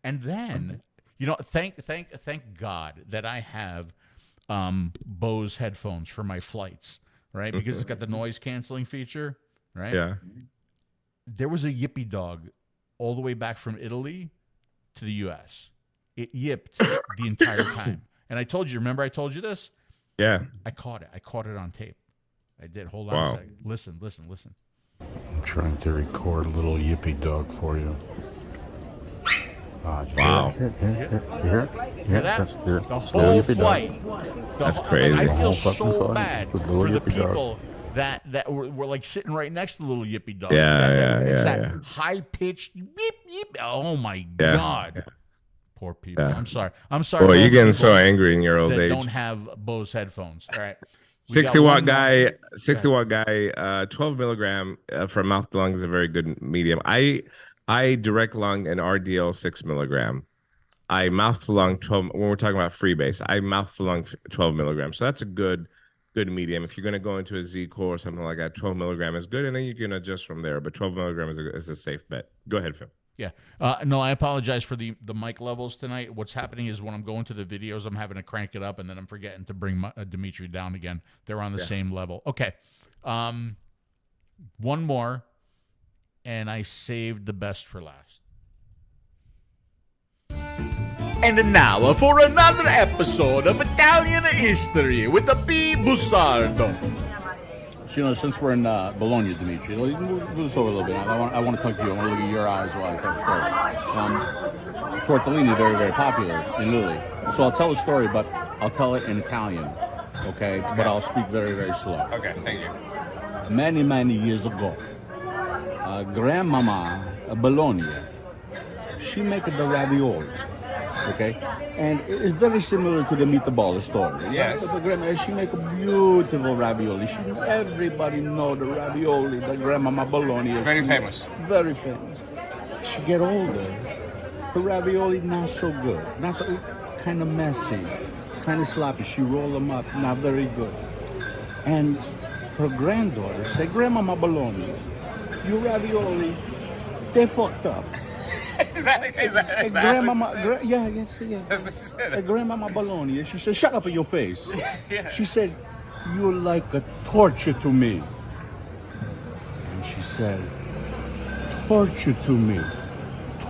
And then, thank God that I have Bose headphones for my flights, right? Because it's got the noise canceling feature, right? Yeah. There was a yippy dog all the way back from Italy to the U.S. It yipped the entire time. And I told you, remember I told you this? Yeah. I caught it. I caught it on tape. I did. Hold on a second. Listen. I'm trying to record a little yippy dog for you. Wow. Here. That's the whole flight. That's crazy. I feel so bad for the people that were like sitting right next to the little yippy dog. It's that high-pitched beep, beep. Oh, my God. Yeah. Poor people. Yeah. I'm sorry. Boy, you're getting so angry in your old age. Don't have Bose headphones. All right. 60-watt guy, 12 milligram from mouth to lung is a very good medium. I direct lung and RDL 6 milligram. I mouth to lung 12. When we're talking about freebase, I mouth to lung 12 milligrams. So that's a good medium. If you're going to go into a Z-Core or something like that, 12 milligram is good, and then you can adjust from there. But 12 milligrams is a safe bet. Go ahead, Phil. Yeah. No, I apologize for the mic levels tonight. What's happening is when I'm going to the videos, I'm having to crank it up, and then I'm forgetting to bring Dimitri down again. They're on the same level. Okay. One more, and I saved the best for last. And now for another episode of Italian History with the PBusardo. So, since we're in Bologna, Dimitri, move this over a little bit. I want to talk to you. I want to look at your eyes while I tell the story. Tortellini are very, very popular in Italy. So I'll tell a story, but I'll tell it in Italian, okay? But I'll speak very, very slow. Okay, thank you. Many, many years ago, Grandmama Bologna, she made the ravioli. Okay, and it's very similar to the meatball story. Yes. But grandma, she make a beautiful ravioli. Everybody know the ravioli, the Grandmama Bologna. Very famous. Very famous. She get older, the ravioli not so good, not so kind of messy, kind of sloppy. She roll them up, not very good. And her granddaughter say, Grandmama Bologna, your ravioli, they fucked up. Is that Grandmama, yes. Grandmama Bologna. She said, "Shut up in your face." Yeah. She said, "You're like a torture to me." And she said, "Torture to me,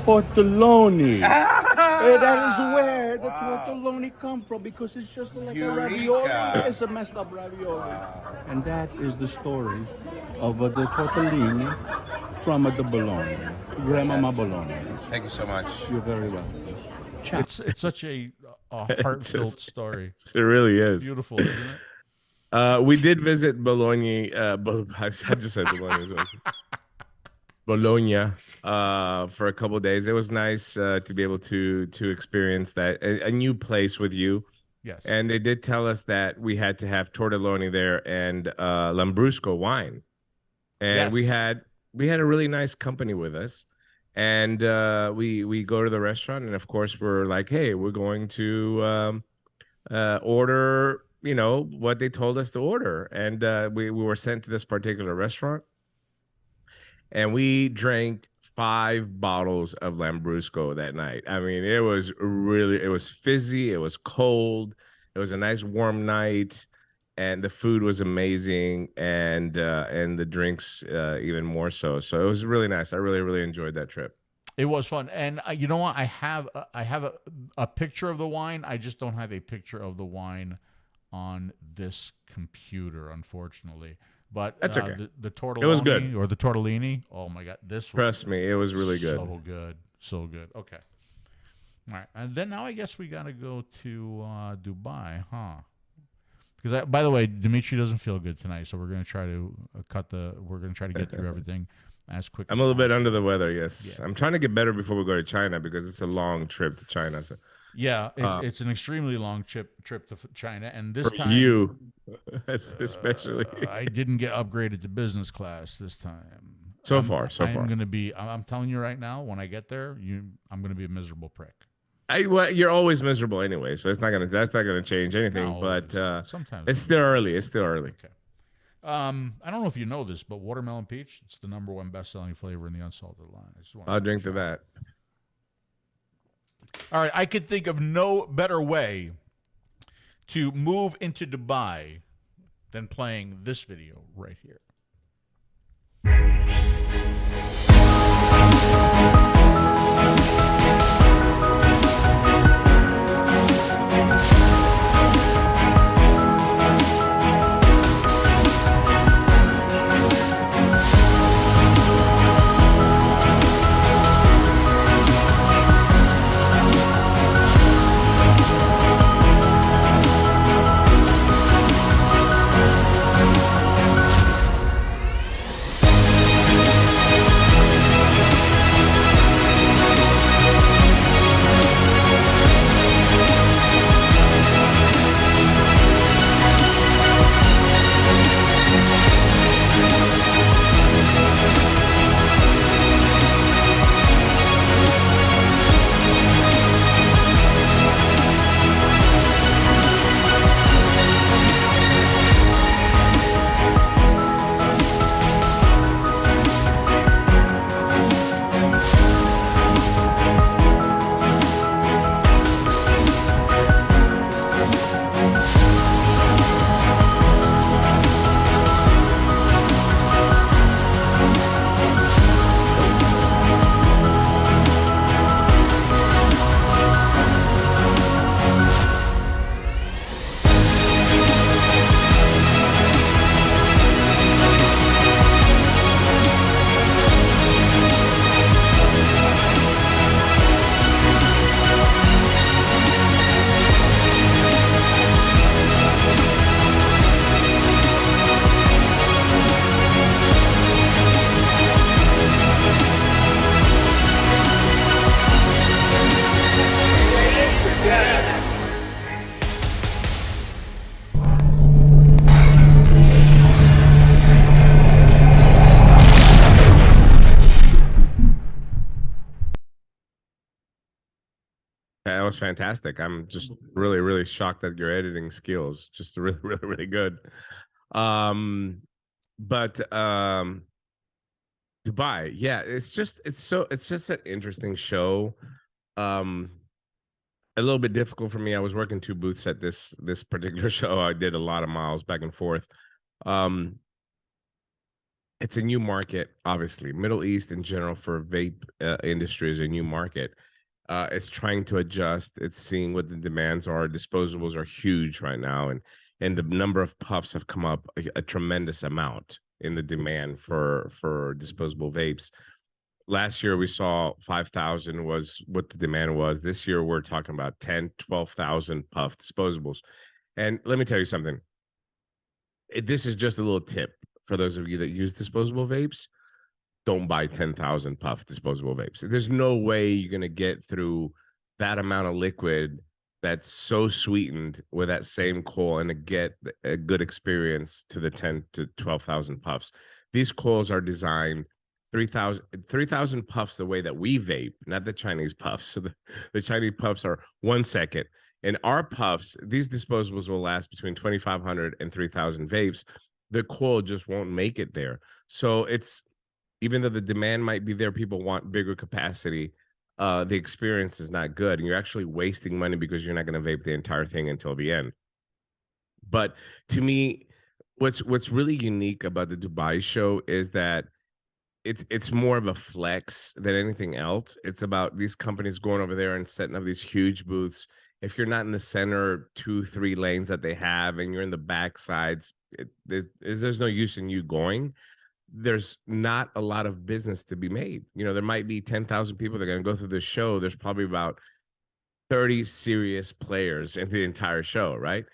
tortelloni." And that is where the tortelloni come from, because it's just like a ravioli. It's a messed up ravioli. And that is the story of the tortellini from the Bologna, Grandmama Bologna. Thank you so much. You're very welcome. It's such a heartfelt story. It really is beautiful, isn't it? We did visit Bologna. I just said Bologna as well. Bologna for a couple of days. It was nice to be able to experience that a new place with you. Yes. And they did tell us that we had to have tortelloni there and Lambrusco wine, and we had a really nice company with us. And we go to the restaurant, and of course we're like, hey, we're going to order, what they told us to order. And we were sent to this particular restaurant. and we drank 5 bottles of Lambrusco that night. I mean, it was fizzy, it was cold, it was a nice warm night, and the food was amazing, and the drinks even more so. So it was really nice. I really enjoyed that trip. It was fun, and you know what? I have a picture of the wine. I just don't have a picture of the wine on this computer, unfortunately. But that's okay. The tortellini, it was good, or the tortellini. Oh my God, this trust me, it was really good. So good, so good. Okay, all right, and then now I guess we got to go to Dubai, huh? Because by the way, Dimitri doesn't feel good tonight, so we're gonna try to We're gonna try to get through everything as quick. I'm a little bit under the weather. Yes, yeah. I'm trying to get better before we go to China because it's a long trip to China. So yeah, it's an extremely long trip to China, and this for time you, especially, I didn't get upgraded to business class this time. So far, I'm gonna be. I'm telling you right now, when I get there, I'm gonna be a miserable prick. Well, you're always miserable anyway, so that's not gonna change anything. No, but sometimes it's still early. It's still early. Okay. I don't know if you know this, but watermelon peach, it's the #1 best-selling flavor in the Unsalted line. I'll drink to that. All right, I could think of no better way to move into Dubai than playing this video right here. That was fantastic. I'm just really shocked at your editing skills. Just really good. But Dubai, yeah, it's just an interesting show. A little bit difficult for me. I was working 2 booths at this particular show. I did a lot of miles back and forth. It's a new market, obviously. Middle East in general for vape industry is a new market. It's trying to adjust. It's seeing what the demands are. Disposables are huge right now, and the number of puffs have come up a tremendous amount in the demand for disposable vapes. Last year we saw 5,000 was what the demand was. This year we're talking about 10, 12,000 puff disposables. And let me tell you something. This is just a little tip for those of you that use disposable vapes. Don't buy 10,000 puff disposable vapes. There's no way you're going to get through that amount of liquid that's so sweetened with that same coil and to get a good experience to the 10 to 12,000 puffs. These coils are designed 3,000 puffs the way that we vape, not the Chinese puffs. So the Chinese puffs are 1 second. And our puffs, these disposables will last between 2,500 and 3,000 vapes. The coil just won't make it there. So it's even though the demand might be there, people want bigger capacity. The experience is not good, and you're actually wasting money because you're not going to vape the entire thing until the end. But to me, what's really unique about the Dubai show is that it's more of a flex than anything else. It's about these companies going over there and setting up these huge booths. If you're not in the center 2-3 lanes that they have, and you're in the back sides, there's no use in you going. There's not a lot of business to be made. You know, there might be 10,000 people that are going to go through the show. There's probably about 30 serious players in the entire show, right?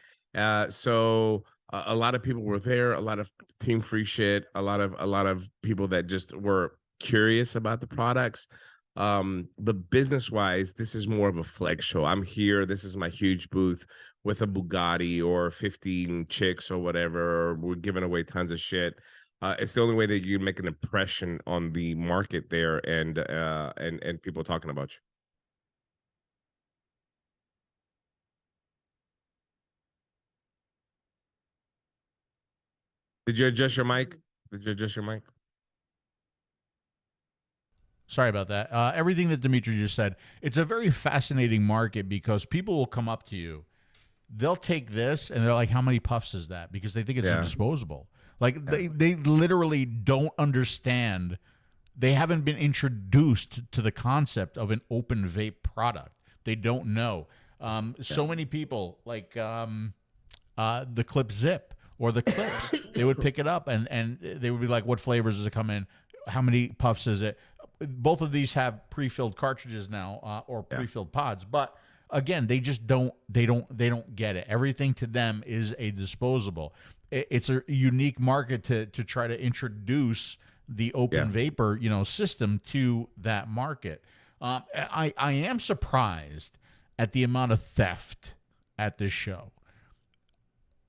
So a lot of people were there, a lot of team free shit, a lot of people that just were curious about the products. But business wise, this is more of a flex show. I'm here, this is my huge booth with a Bugatti or 15 chicks or whatever, or we're giving away tons of shit. It's the only way that you make an impression on the market there, and people talking about you. Did you adjust your mic? Did you adjust your mic? Sorry about that. Everything that Dimitri just said, it's a very fascinating market because people will come up to you. They'll take this and they're like, how many puffs is that? Because they think it's disposable. Like they literally don't understand. They haven't been introduced to the concept of an open vape product. They don't know. So many people like the Clip Zip or the Clips, they would pick it up and they would be like, what flavors does it come in? How many puffs is it? Both of these have pre-filled cartridges now, or pre-filled pods, but again, they just don't get it. Everything to them is a disposable. It's a unique market to try to introduce the open vapor, system to that market. I am surprised at the amount of theft at this show.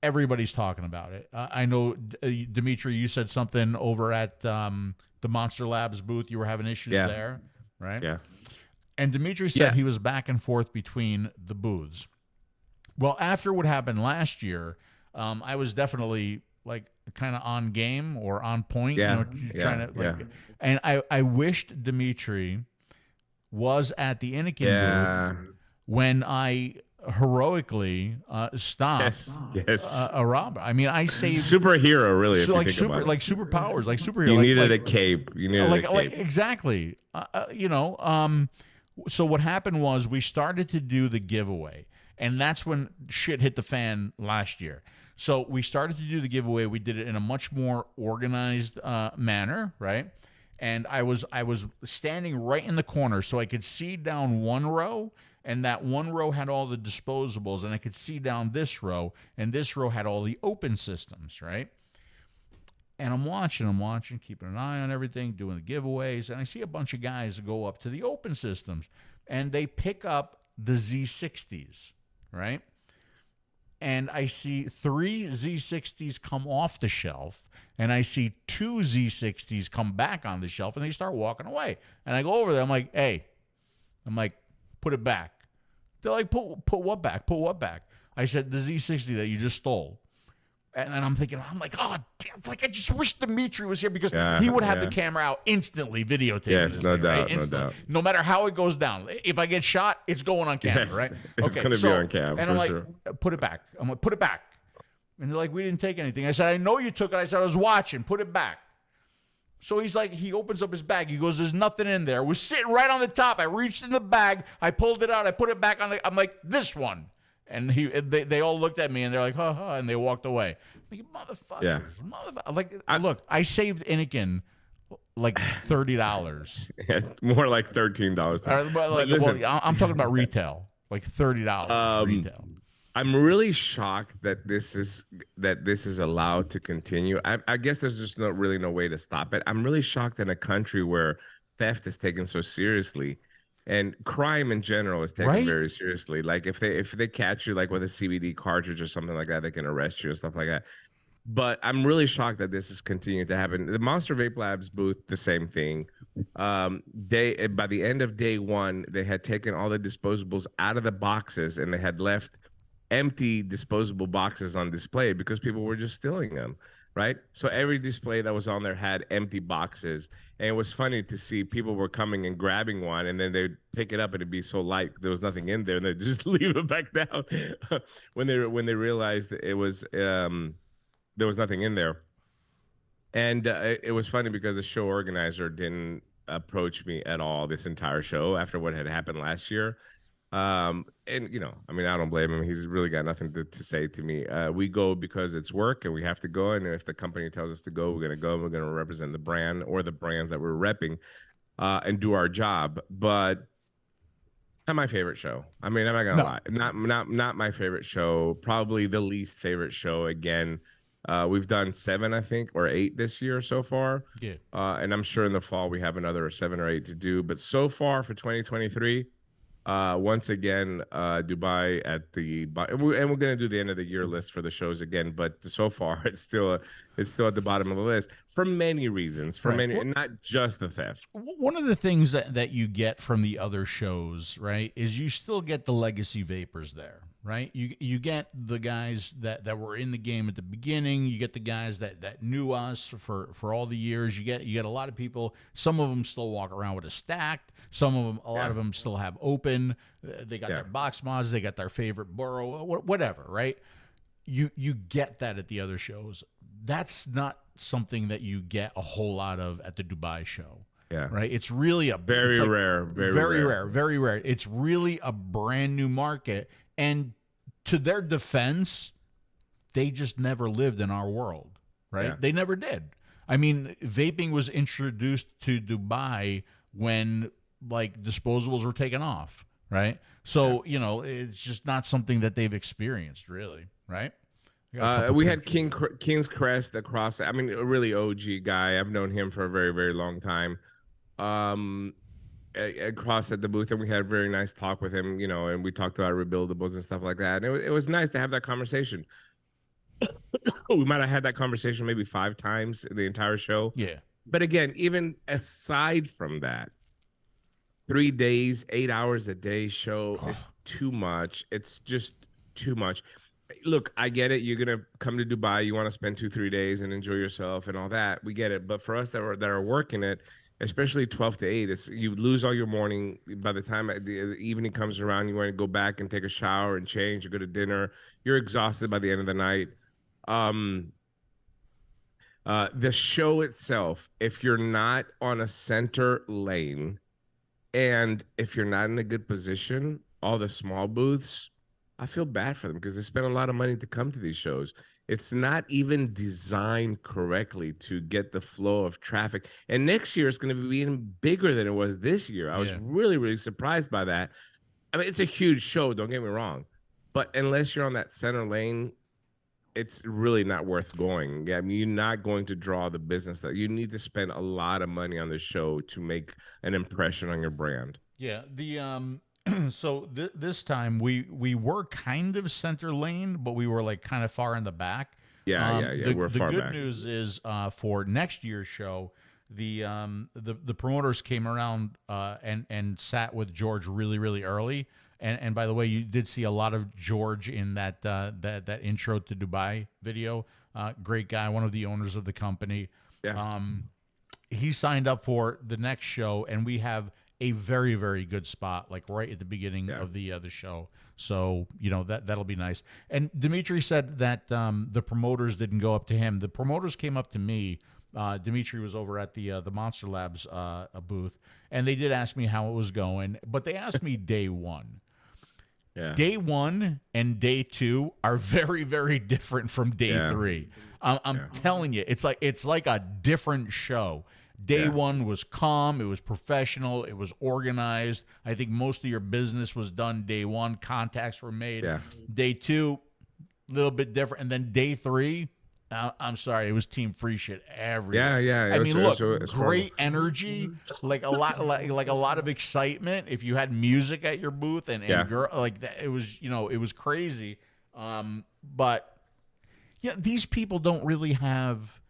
Everybody's talking about it. I know, Dimitri, you said something over at the Monster Labs booth. You were having issues there, right? Yeah. And Dimitri said he was back and forth between the booths. Well, after what happened last year, I was definitely like kind of on game or on point. Trying to and I wished Dimitri was at the Anakin booth when I heroically stopped a robber. I mean, I saved superhero, really. So like superpowers, like superhero. You like, needed a cape. You needed a cape. Like exactly. So what happened was we started to do the giveaway, and that's when shit hit the fan last year. So we started to do the giveaway. We did it in a much more organized manner, right? And I was standing right in the corner, so I could see down one row. And that one row had all the disposables, and I could see down this row, and this row had all the open systems, right? And I'm watching, keeping an eye on everything, doing the giveaways, and I see a bunch of guys go up to the open systems, and they pick up the Z60s, right? And I see 3 Z60s come off the shelf, and I see 2 Z60s come back on the shelf, and they start walking away. And I go over there, I'm like, hey, put it back. They're like, put what back? Put what back? I said, the Z60 that you just stole. And I'm thinking, oh, damn, like I just wish Dimitri was here because he would have the camera out instantly videotaping. Yes, no doubt, right? No doubt. No matter how it goes down. If I get shot, it's going on camera, right? It's going to be on camera. And I'm like, put it back. I'm like, put it back. And they're like, we didn't take anything. I said, I know you took it. I said, I was watching. Put it back. So he's like, he opens up his bag. He goes, there's nothing in there. It was sitting right on the top. I reached in the bag. I pulled it out. I put it back on I'm like, this one. And they all looked at me and they're like, ha, and they walked away. I'm like, motherfuckers. Yeah. Look, I saved Anakin like $30. More like $13. Listen, I'm talking about retail, like $30 retail. I'm really shocked that this is allowed to continue. I guess there's just no way to stop it. I'm really shocked in a country where theft is taken so seriously, and crime in general is taken very seriously. Like if they catch you like with a CBD cartridge or something like that, they can arrest you and stuff like that. But I'm really shocked that this is continuing to happen. The Monster Vape Labs booth, the same thing. By the end of day one, they had taken all the disposables out of the boxes and they had left empty disposable boxes on display because people were just stealing them. right? So every display that was on there had empty boxes. And it was funny to see people were coming and grabbing one, and then they'd pick it up and it'd be so light there was nothing in there, and they'd just leave it back down when they realized that it was there was nothing in there. And it was funny because the show organizer didn't approach me at all this entire show after what had happened last year. And, you know, I mean, I don't blame him. He's really got nothing to say to me. We go because it's work and we have to go. And if the company tells us to go, we're going to go. We're going to represent the brand or the brands that we're repping and do our job. But not my favorite show. I mean, I'm not going to lie. Not my favorite show. Probably the least favorite show. Again, we've done 7, I think, or 8 this year so far. Yeah. And I'm sure in the fall we have another 7 or 8 to do. But so far for 2023, once again, Dubai at the and we're going to do the end of the year list for the shows again. But so far, it's still at the bottom of the list for many reasons. For many, not just the theft. One of the things that you get from the other shows, right, is you still get the legacy vapors there. Right, you get the guys that were in the game at the beginning. You get the guys that knew us for all the years. You get a lot of people. Some of them still walk around with a stacked. Some of them, a lot of them still have open. They got their box mods. They got their favorite burrow, whatever. Right, you get that at the other shows. That's not something that you get a whole lot of at the Dubai show. Yeah. Right. It's really a very rare. Very rare. It's really a brand new market. And to their defense, they just never lived in our world, right? Yeah. They never did. I mean, vaping was introduced to Dubai when, like, disposables were taken off, right? So, you know, it's just not something that they've experienced, really, right? We had King's Crest across. I mean, a really OG guy. I've known him for a very, very long time. Across at the booth, and we had a very nice talk with him, you know, and we talked about rebuildables and stuff like that. And it was nice to have that conversation. We might have had that conversation maybe 5 times in the entire show. Yeah. But again, even aside from that, 3 days, 8 hours a day show is too much. It's just too much. Look, I get it. You're going to come to Dubai. You want to spend 2-3 days and enjoy yourself and all that. We get it. But for us that are working it, especially 12 to 8, you lose all your morning. By the time the evening comes around, you want to go back and take a shower and change or go to dinner. You're exhausted by the end of the night. The show itself, if you're not on a center lane and if you're not in a good position, all the small booths, I feel bad for them because they spend a lot of money to come to these shows. It's not even designed correctly to get the flow of traffic. And next year it's going to be even bigger than it was this year. I was really, really surprised by that. I mean, it's a huge show, don't get me wrong. But unless you're on that center lane, it's really not worth going. I mean, you're not going to draw the business that you need to spend a lot of money on the show to make an impression on your brand. Yeah. So this time we were kind of center lane, but we were like kind of far in the back. Yeah. We're far back. The good news is for next year's show, the promoters came around and sat with George really, really early. And by the way, you did see a lot of George in that intro to Dubai video. Great guy, one of the owners of the company. Yeah. He signed up for the next show, and we have a very, very good spot, like right at the beginning of the show. So, you know, that'll be nice. And Dimitri said that the promoters didn't go up to him. The promoters came up to me. Dimitri was over at the Monster Labs booth, and they did ask me how it was going, but they asked me day one. Yeah. Day 1 and day 2 are very, very different from day 3. I'm telling you, it's like a different show. Day 1 was calm. It was professional. It was organized. I think most of your business was done day 1. Contacts were made. Yeah. Day 2, a little bit different. And then day 3, I'm sorry, it was team free shit everywhere. Yeah. I mean, look, great energy, like a lot of excitement. If you had music at your booth and girl, like that, it was crazy. But yeah, these people don't really have,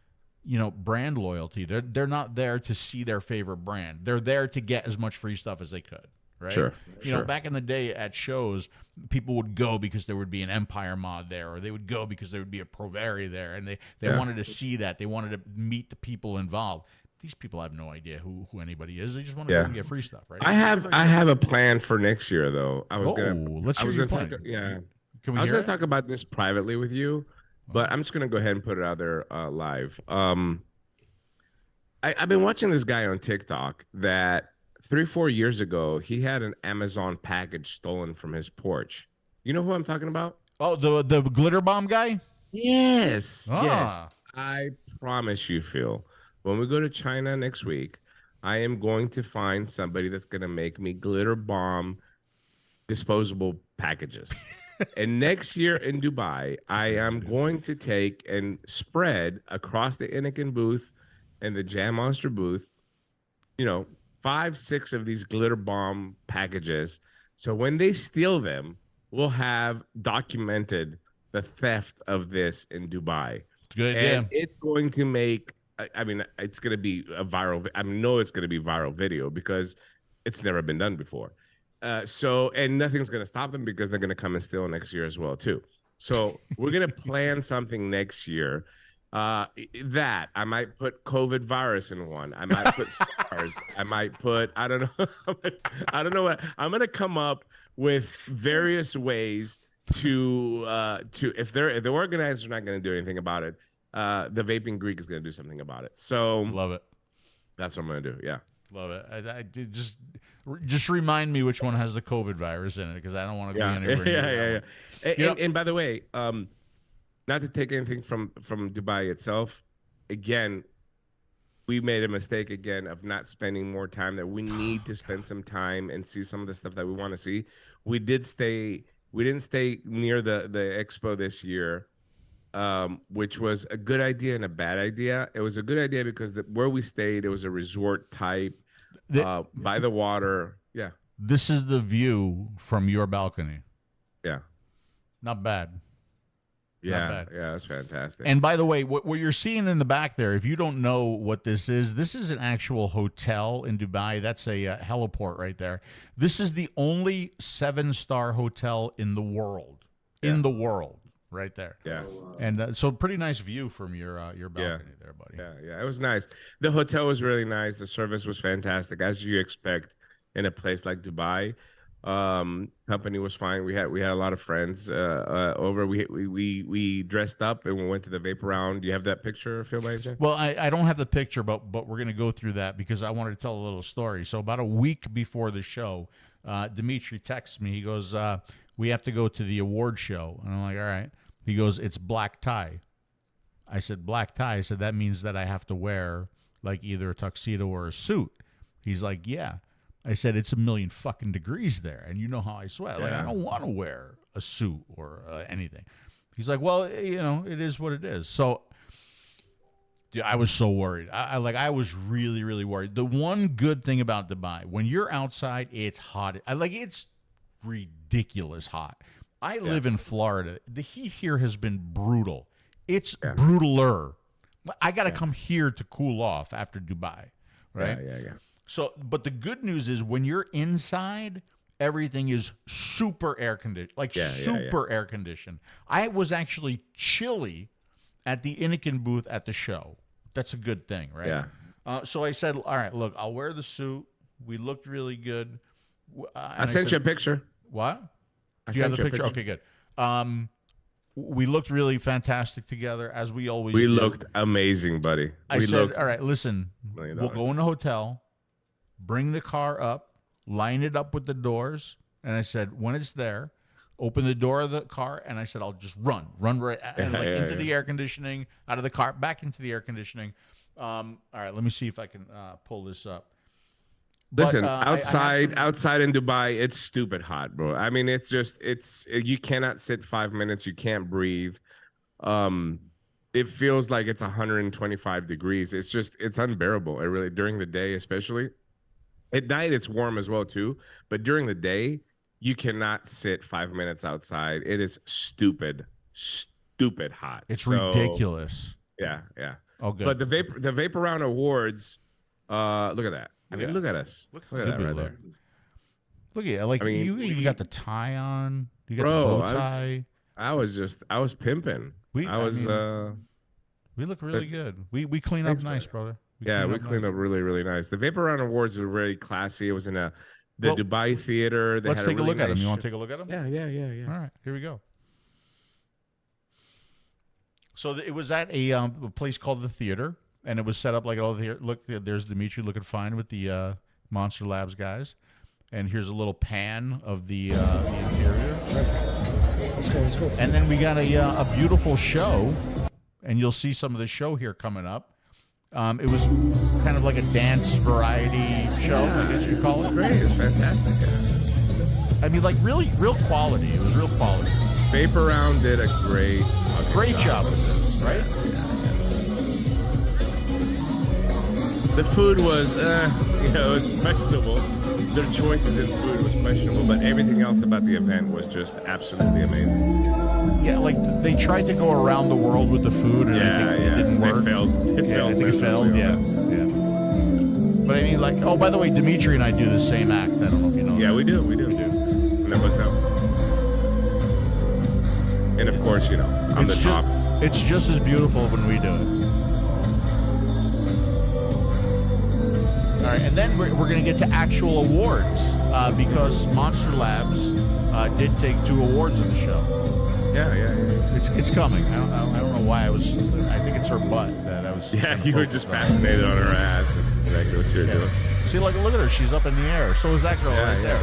you know, brand loyalty. They're not there to see their favorite brand. They're there to get as much free stuff as they could. right? Sure. You know, back in the day at shows, people would go because there would be an 𝗵𝗵𝗺 there, or they would go because there would be a 𝗵𝗵𝗺 there, and they wanted to see that. They wanted to meet the people involved. These people have no idea who anybody is. They just want to go and get free stuff, right? I have a plan for next year, though. I was gonna talk about this privately with you, but I'm just gonna go ahead and put it out there live. I've been watching this guy on TikTok that 3-4 years ago he had an Amazon package stolen from his porch. You know who I'm talking about? Oh, the glitter bomb guy? Yes. Yes. I promise you, Phil, when we go to China next week, I am going to find somebody that's going to make me glitter bomb disposable packages. And next year in Dubai, I am going to take and spread across the Inikin booth and the Jam Monster booth, 5-6 of these glitter bomb packages. So when they steal them, we'll have documented the theft of this in Dubai. It's a good idea. And it's going to make, it's going to be a viral. I know it's going to be viral video because it's never been done before. And nothing's going to stop them because they're going to come and steal next year as well, too. So we're going to plan something next year. That I might put COVID virus in one. I might put SARS. I might put, I don't know what. I'm going to come up with various ways to if the organizers are not going to do anything about it, the Vaping Greek is going to do something about it. So love it. That's what I'm going to do. Yeah. Love it. I did just remind me which one has the COVID virus in it, because I don't want to go anywhere. Yeah. And by the way, not to take anything from Dubai itself, again, we made a mistake again of not spending more time there. We need to spend some time and see some of the stuff that we want to see. We didn't stay near the expo this year, which was a good idea and a bad idea. It was a good idea because where we stayed, it was a resort type, by the water. Yeah. This is the view from your balcony. Yeah. Not bad. Yeah, that's fantastic. And by the way, what you're seeing in the back there, if you don't know what this is an actual hotel in Dubai. That's a heliport right there. This is the only 7-star hotel in the world. In the world, right there. Yeah. And so pretty nice view from your balcony there, buddy. Yeah, it was nice. The hotel was really nice. The service was fantastic, as you expect in a place like Dubai. Company was fine. We had a lot of friends over. We dressed up and we went to the VapeAround. Do you have that picture, Phil, by any chance? Well, I don't have the picture, but we're gonna go through that because I wanted to tell a little story. So about a week before the show, Dimitri texts me. He goes, "We have to go to the award show," and I'm like, "All right." He goes, "It's black tie." I said, "Black tie." I said, "That means that I have to wear like either a tuxedo or a suit." He's like, "Yeah." I said, "It's 1,000,000 fucking degrees there, and you know how I sweat. Like, I don't want to wear a suit or anything." He's like, "Well, it is what it is." So, dude, I was so worried. I was really, really worried. The one good thing about Dubai, when you're outside, it's hot. It's ridiculous hot. I live in Florida. The heat here has been brutal. It's brutaler. I got to come here to cool off after Dubai, right? Yeah. So, but the good news is when you're inside, everything is super air conditioned, air conditioned. I was actually chilly at the Inikin booth at the show. That's a good thing, right? Yeah. So I said, "All right, look, I'll wear the suit." We looked really good. I sent you a picture. What? You have the picture? Okay, good. We looked really fantastic together, as we always do. We looked amazing, buddy. I said, "All right, listen, we'll go in the hotel. Bring the car up, line it up with the doors." And I said, "When it's there, open the door of the car." And I said, "I'll just run right into the air conditioning, out of the car, back into the air conditioning." All right, let me see if I can pull this up. Listen, outside in Dubai, it's stupid hot, bro. I mean, you cannot sit 5 minutes. You can't breathe. It feels like it's 125 degrees. It's unbearable. It really, during the day, especially. At night, it's warm as well, too. But during the day, you cannot sit 5 minutes outside. It is stupid hot. It's ridiculous. Yeah. Oh, good. But the VapeAround Awards, look at that. I mean, look at us. Look at that right there. Look at it. Like, I mean, you even got the tie on. You got bro, the bow tie. I was pimping. We look really good. We clean up nice, brother. We cleaned up really, really nice. The VapeAround Awards were very classy. It was in the Dubai theater. Let's take a look at them. You want to take a look at them? Yeah. All right, here we go. So it was at a place called the Theater, and it was set up like all the look. There's Dimitri looking fine with the Monster Labs guys, and here's a little pan of the interior. Let's go. And then we got a beautiful show, and you'll see some of the show here coming up. It was kind of like a dance variety show, I guess you'd call it. Great, it's fantastic. Yeah. I mean, like real quality. It was real quality. VapeAround did a great job with this, right? Yeah. The food was, it was questionable. Their choices in food was questionable, but everything else about the event was just absolutely amazing. Yeah, like they tried to go around the world with the food, and it didn't work. It failed. I think it failed. Yeah. But I mean, like, oh, by the way, Dimitri and I do the same act. I don't know if you know. Yeah, we do. In the hotel. And of course, on the top. It's just as beautiful when we do it. All right, and then we're going to get to actual awards because Monster Labs did take 2 awards in the show. Yeah. It's coming. I don't know why I think it's her butt that I was. Yeah, you were just fascinated on her ass. Exactly what you're doing. See, like, look at her. She's up in the air. So is that girl right there.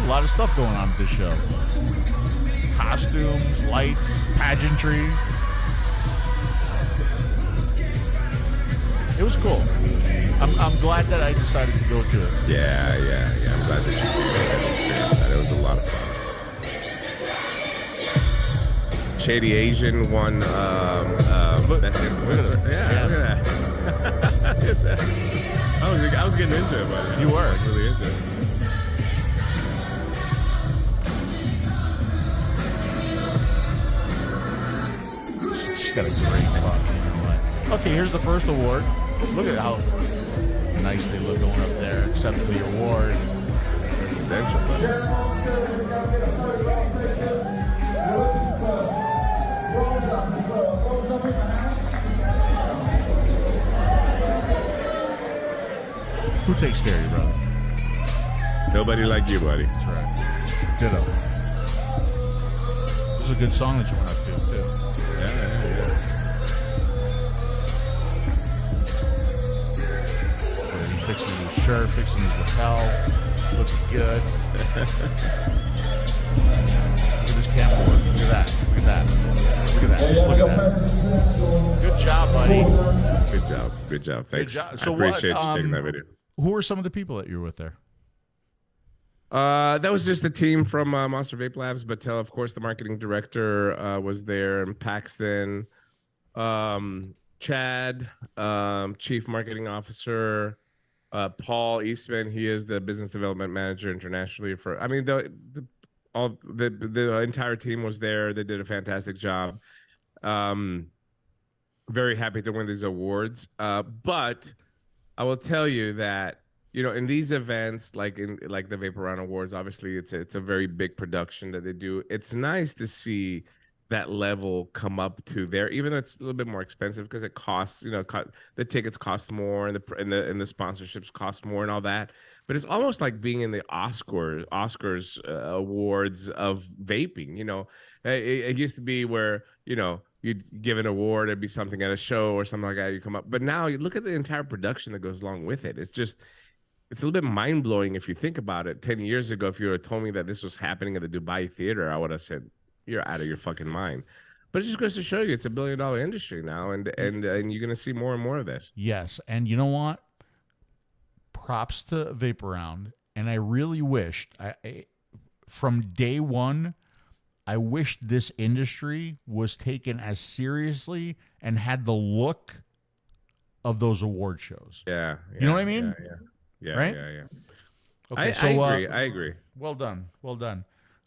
A lot of stuff going on at this show. Costumes, lights, pageantry. It was cool. I'm glad that I decided to go to it. Yeah. I'm glad that you experienced that. It was a lot of fun. Shady Asian won. That's it. Look at that. I was getting into it, but you were. I was really into it. She's got a great fucking. Okay, here's the first award. Look at how nice they look going up there, accepting the award. Who takes care of you, brother? Nobody like you, buddy. That's right. Ditto. This is a good song that you went up to, too. Yeah. Fixing his shirt, fixing his lapel, looking good. Look at this camera work. Look at that. Look at that. Just look at that. Good job, buddy. Good job. Thanks. Good job. I So appreciate you taking that video. Who were some of the people that you were with there? That was just the team from Monster Vape Labs. 𝗵𝗹, of course, the marketing director was there, and Paxton, Chad, chief marketing officer. Paul Eastman, he is the business development manager internationally for. I mean, the entire team was there. They did a fantastic job. Very happy to win these awards. But I will tell you that in these events, like the VapeAround Awards, obviously it's a very big production that they do. It's nice to see that level come up to there, even though it's a little bit more expensive because it costs, the tickets cost more and the sponsorships cost more and all that. But it's almost like being in the Oscars awards of vaping. It used to be where you'd give an award, it'd be something at a show or something like that. You come up, but now you look at the entire production that goes along with it. It's a little bit mind blowing if you think about it. 10 years ago, if you would have told me that this was happening at the Dubai theater, I would have said, you're out of your fucking mind. But it just goes to show you it's $1 billion industry now, and you're going to see more and more of this. Yes, and you know what? Props to VapeAround, and I really wished, from day one, I wished this industry was taken as seriously and had the look of those award shows. Yeah. You know what I mean? Yeah. Right? Yeah. Okay, I agree. Well done.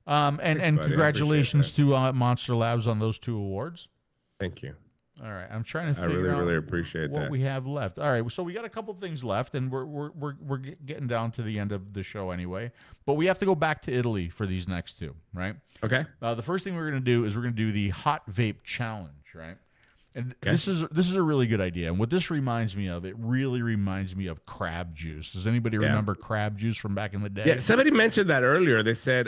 And congratulations to Monster Labs on those 2 awards. Thank you. All right, I'm trying to I figure out really appreciate what that. we have left. All right, so we got a couple things left, and we're getting down to the end of the show anyway. But we have to go back to Italy for these next two, right? Okay. The first thing we're going to do is we're going to do the hot vape challenge, right? And this is a really good idea. And what this reminds me of, it really reminds me of crab juice. Does anybody remember crab juice from back in the day? Yeah, somebody mentioned that earlier. They said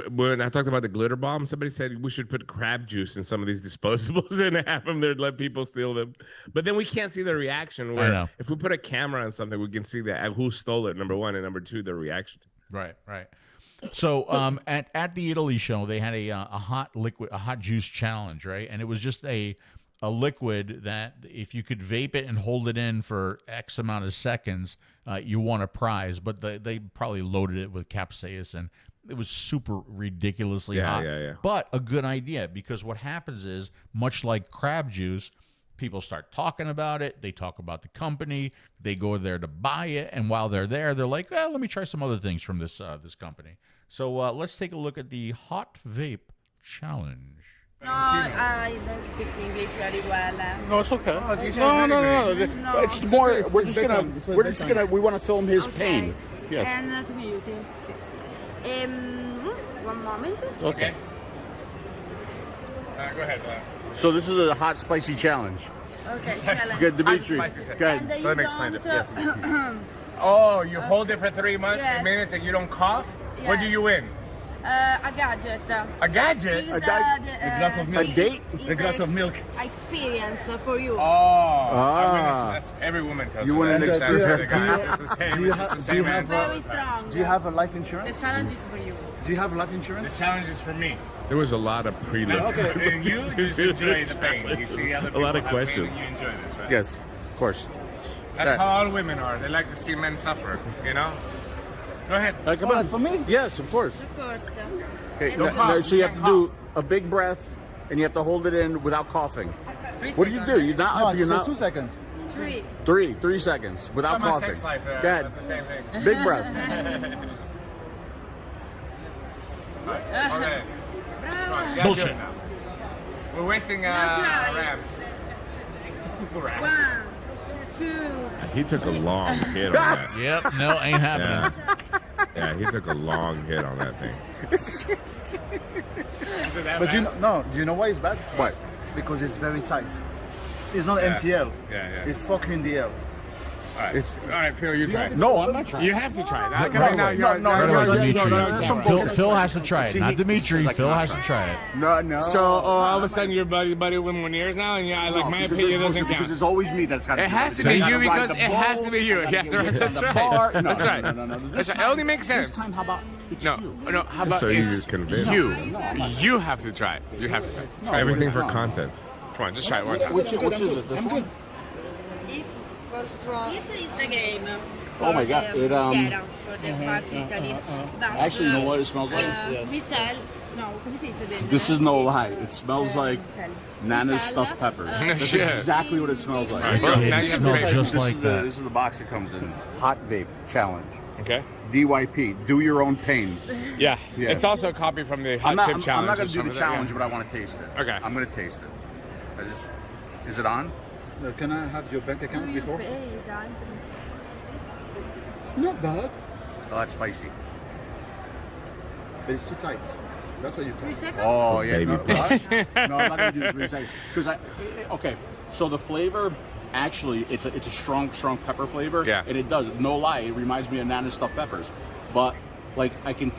when I talked about the glitter bomb, somebody said we should put crab juice in some of these disposables and have them there, let people steal them. But then we can't see the reaction. Where if we put a camera on something, we can see that who stole it, number one, and number two, the reaction. Right. So at the Italy show, they had a hot juice challenge, right? And it was just a liquid that if you could vape it and hold it in for X amount of seconds, you won a prize. But they probably loaded it with capsaicin. It was super ridiculously hot, but a good idea, because what happens is, much like crab juice, people start talking about it. They talk about the company. They go there to buy it, and while they're there, they're like, "Well, let me try some other things from this company." So let's take a look at the hot vape challenge. No, I don't speak English very well. No, it's okay. No. It's more. We're just gonna. We want to film his pain. Yes. And to you. One moment. Okay. Go ahead. So this is a hot spicy challenge. Okay. Good, Dimitri. Good. So let me explain it. Yes. Oh, you hold it for 3 minutes and you don't cough? Yes. What do you win? A gadget. A gadget? A glass of milk. A date? A glass of milk. Experience for you. That's every woman tells you me. Want an experience? Very strong. Do you have a life insurance? The challenge is for you. Do you have life insurance? The challenge is for me. There was a lot of prelim. Okay. And you just enjoy the pain. You see other people a lot of have questions. pain, you enjoy this, right? Yes, of course. That's how all women are. They like to see men suffer, you know? Go ahead. Come on. For me? Yes, of course. Of course. Okay. Don't cough. So you have to do a big breath, and you have to hold it in without coughing. 3 What do seconds. you do? You're not. You're not. 2 seconds. 3. 3 seconds without My coughing. sex life, Go ahead. the same thing. Big breath. Okay. Bullshit. We're wasting try. rams. 1, 2. He took a long hit on that. Yep. No, ain't happening. Yeah, he took a long hit on that thing. But do you know why it's bad? What? Because it's very tight. It's not MTL. Yeah. It's fucking DL. All right, Phil, you try it. No, I'm not trying. You have to try it. Right away, Dimitri. Phil has to try it. Not Dimitri. Phil has to try it. No. So all of a sudden you're buddy with Monir's now, and my opinion doesn't count. Because it's always me that's got to. It has to be you because it has to be you. You have to. That's right. That's right. That's right. It only makes sense. This time, how about it's No. How about so easy it's to convince. you have to try it. You have to try it. Try everything for content. Come on, just try it one time. Which is it? This one? It's for strong. This is the game. Oh my God! It ภิėrā, for the practically. Actually, you know what it smells like? We sell. No, come si dice vendere? This is no lie. It smells like Sell. Nana's stuffed peppers. That's shit. exactly what it smells like. Well, It now you have to smells pay. just This like is that. This is the box it comes in. Hot Vape Challenge. Okay. DYP. Do your own pain. Yeah. Yeah. It's also a copy from the hot I'm chip challenge. not going to do or the something. challenge, but I want to taste it. Okay. I'm going to taste it. Is it on? Can I have your bank account You before? pay, John. Not bad. Oh, that's spicy. But it's too tight. That's what you 3 seconds? Oh, yeah. Baby No, no, I'm not going to do it 3 seconds. Okay, so the flavor, actually, it's a strong pepper flavor. Yeah. And it does. No lie, it reminds me of Nana's stuffed peppers. But I can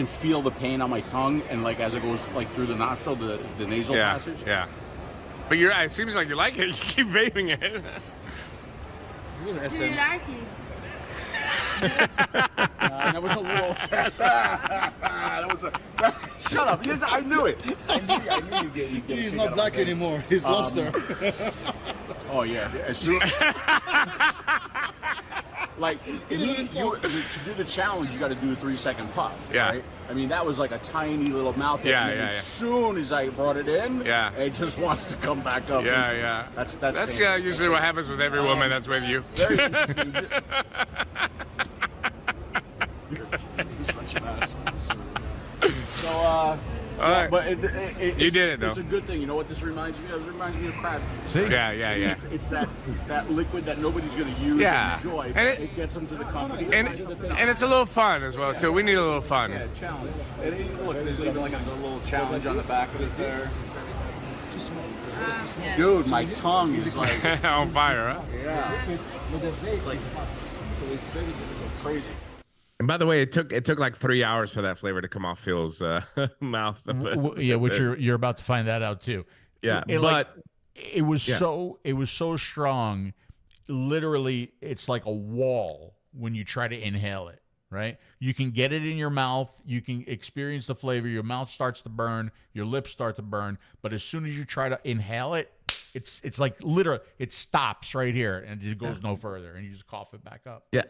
feel the pain on my tongue, and as it goes through the nostril, the nasal passage. Yeah. But it seems like you like it. You keep vaping it. Do you like it? That was a little. Shut up! Yes, I knew it. I knew you get. He's not black anymore. He's lobster. Oh yeah. As soon. To do the challenge, you got to do a 3 second puff. Yeah. Right? I mean, that was like a tiny little mouth hit. Yeah, and then yeah, as soon as I brought it in, it just wants to come back up. Yeah. That's usually what happens with every woman that's with you. Very interesting. You're such an asshole. So, All right. But You did it, though. It's a good thing. You know what this reminds me of? It reminds me of crab. See? Yeah. It's that liquid that nobody's going to use and enjoy. And it gets them to the company. And it's a little fun as well, too. We need a little fun. Yeah, challenge. And look, there's even like a little challenge on the back of it there. Dude, my tongue is like on fire, huh? Yeah. So it's very difficult. Crazy. And by the way, it took like 3 hours for that flavor to come off Phil's mouth. Yeah, which you're about to find that out too. Yeah, it was so strong. Literally, it's like a wall when you try to inhale it. Right? You can get it in your mouth. You can experience the flavor. Your mouth starts to burn. Your lips start to burn. But as soon as you try to inhale it, it's like literally it stops right here and it goes no further, and you just cough it back up. Yeah.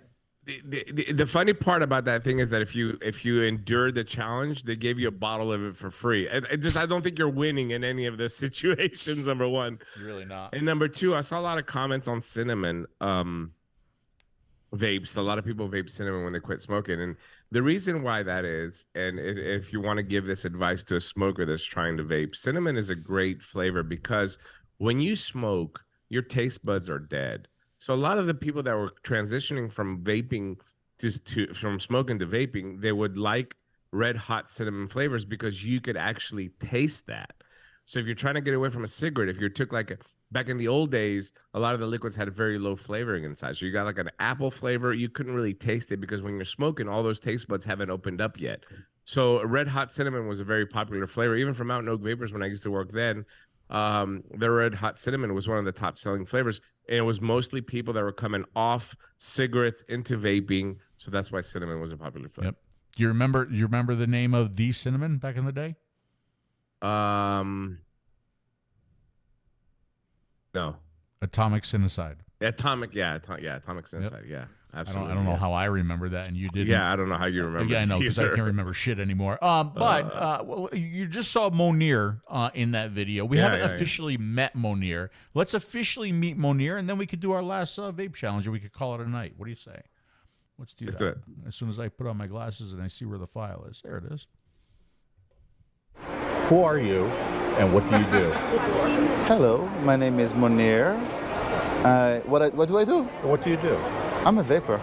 The funny part about that thing is that if you endured the challenge, they gave you a bottle of it for free. I don't think you're winning in any of those situations. Number one, you're really not. And number two, I saw a lot of comments on cinnamon vapes. A lot of people vape cinnamon when they quit smoking, and the reason why that is, and if you want to give this advice to a smoker that's trying to vape, cinnamon is a great flavor because when you smoke, your taste buds are dead. So a lot of the people that were transitioning from vaping from smoking to vaping, they would like red hot cinnamon flavors because you could actually taste that. So if you're trying to get away from a cigarette, if you took back in the old days, a lot of the liquids had a very low flavoring inside. So you got like an apple flavor, you couldn't really taste it because when you're smoking, all those taste buds haven't opened up yet. So red hot cinnamon was a very popular flavor, even for Mountain Oak Vapors when I used to work then. The red hot cinnamon was one of the top selling flavors, and it was mostly people that were coming off cigarettes into vaping, so that's why cinnamon was a popular flavor. Yep. Do you remember the name of the cinnamon back in the day? No. Atomic Cinnocide. Atomic Cinnocide. Yeah, absolutely. I don't know how I remember that, and you didn't. Yeah, I don't know how you remember. Yeah, I know because I can't remember shit anymore. Well, you just saw Monir in that video. We haven't officially met Monir. Let's officially meet Monir, and then we could do our last vape challenge, and we could call it a night. What do you say? Let's do it. As soon as I put on my glasses and I see where the file is. There it is. Who are you, and what do you do? Hello, my name is Monir. What do I do? What do you do? I'm a vapor.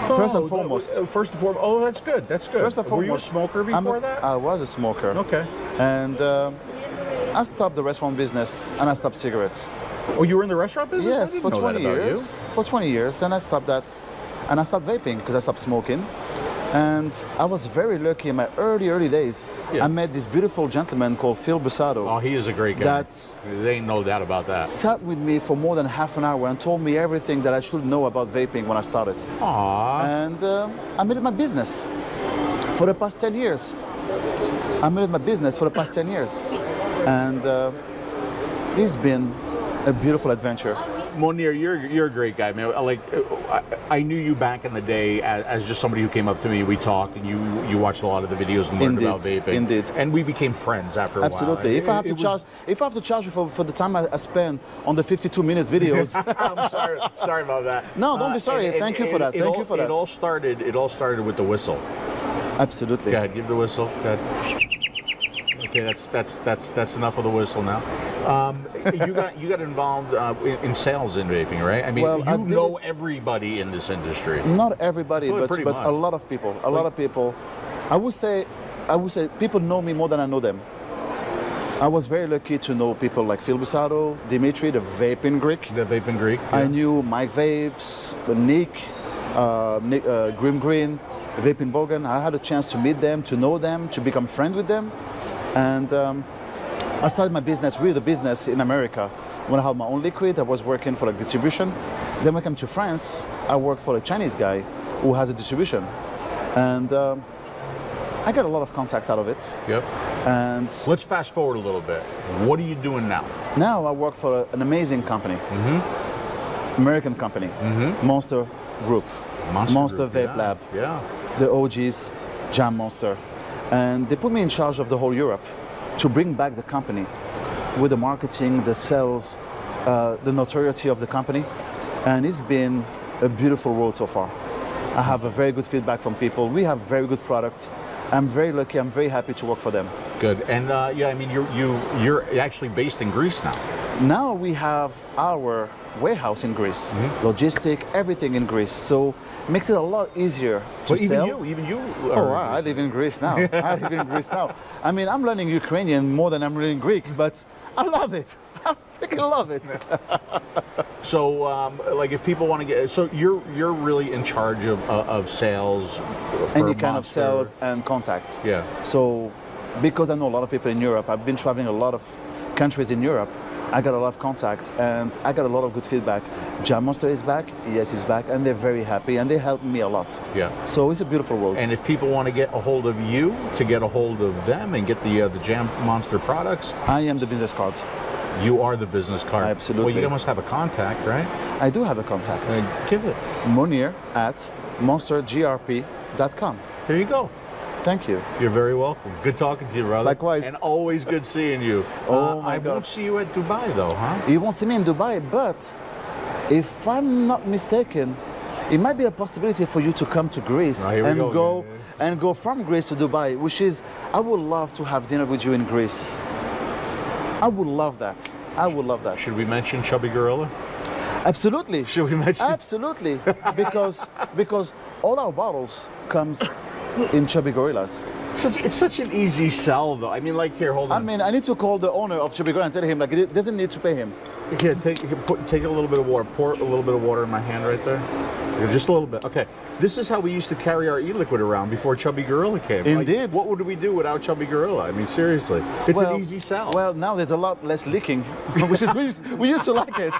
First and foremost. Oh, that's good. That's good. First and foremost. Were you a smoker before that? I was a smoker. Okay. And I stopped the restaurant business and I stopped cigarettes. Oh, you were in the restaurant business? Yes, for 20 years. For 20 years, and I stopped that. And I stopped vaping because I stopped smoking. And I was very lucky in my early days. Yeah. I met this beautiful gentleman called 𝗵𝗵𝗶𝗹. Oh, he is a great guy. There ain't no doubt about that. Sat with me for more than half an hour and told me everything that I should know about vaping when I started. Aww. And I made it my business for the past 10 years. And it's been a beautiful adventure. Monir, you're a great guy, man. I knew you back in the day as just somebody who came up to me. We talked, and you watched a lot of the videos and learned about vaping. Indeed. And we became friends after a while. Absolutely. If I have to charge you for the time I spent on the 52 minutes videos. I'm sorry about that. No, don't be sorry. Thank you for that. Thank you for that. It all started with the whistle. Absolutely. Go ahead, give the whistle. Go ahead. Okay, that's enough of the whistle now. You got involved in sales in vaping, right? I mean, you know everybody in this industry. Not everybody, but a lot of people. A lot of people. I would say people know me more than I know them. I was very lucky to know people like 𝗵𝗵𝗄𝗏, Dimitri, the Vaping Greek. The Vaping Greek. Yeah. I knew Mike Vapes, Nick, Grim Green, Vaping Bogan. I had a chance to meet them, to know them, to become friends with them. And I started my business, really the business in America. When I had my own liquid, I was working for distribution. Then when I came to France, I worked for a Chinese guy who has a distribution. And I got a lot of contacts out of it. Yep. And let's fast forward a little bit. What are you doing now? Now I work for an amazing company. Mm-hmm. American company. Mm-hmm. Monster Group. Monster Vape Lab. Yeah. The OGs, Jam Monster. And they put me in charge of the whole Europe to bring back the company with the marketing, the sales, the notoriety of the company. And it's been a beautiful road so far. I have a very good feedback from people. We have very good products. I'm very lucky. I'm very happy to work for them. Good. And yeah, I mean, you're actually based in Greece now. Now we have our warehouse in Greece, logistic, everything in Greece. So it makes it a lot easier to sell. Even you. Oh, I live in Greece now. I live in Greece now. I mean, I'm learning Ukrainian more than I'm learning Greek, but I love it. I freaking love it. So, like, if people want to get, so you're really in charge of sales, for any kind of Monster. sales and contacts. Yeah. So, because I know a lot of people in Europe, I've been traveling a lot of countries in Europe. I got a lot of contacts and I got a lot of good feedback. 𝗵𝗵𝗶𝗹 is back, yes, he's back, and they're very happy and they help me a lot. Yeah. So it's a beautiful world. And if people want to get a hold of you, to get a hold of them and get the 𝗵𝗵𝗶𝗃 products, I am the business card. You are the business card. Absolutely. Well, you must have a contact, right? I do have a contact. Give it. Monir at monstergrp.com. There you go. Thank you. You're very welcome. Good talking to you, brother. Likewise. And always good seeing you. Oh my I God. won't see you at Dubai, though, huh? You won't see me in Dubai, but if I'm not mistaken, it might be a possibility for you to come to Greece and go from Greece to Dubai, which is, I would love to have dinner with you in Greece. I would love that. I would love that. Should we mention 𝗗𝗵𝗃? Absolutely. Should we mention? Absolutely. because all our bottles comes in 𝗗𝗵𝗃. It's such an easy sell, though. I mean, like, here, hold on. I mean, I need to call the owner of 𝗗𝗵𝗃 and tell him, like, it doesn't need to pay him. Here, take a little bit of water. Pour a little bit of water in my hand right there. Here, just a little bit. Okay. This is how we used to carry our e-liquid around before 𝗗𝗵𝗃 came. Indeed. Like, what would we do without 𝗗𝗵𝗃? I mean, seriously. It's an easy sell. Well, now there's a lot less leaking, which is we used to like it.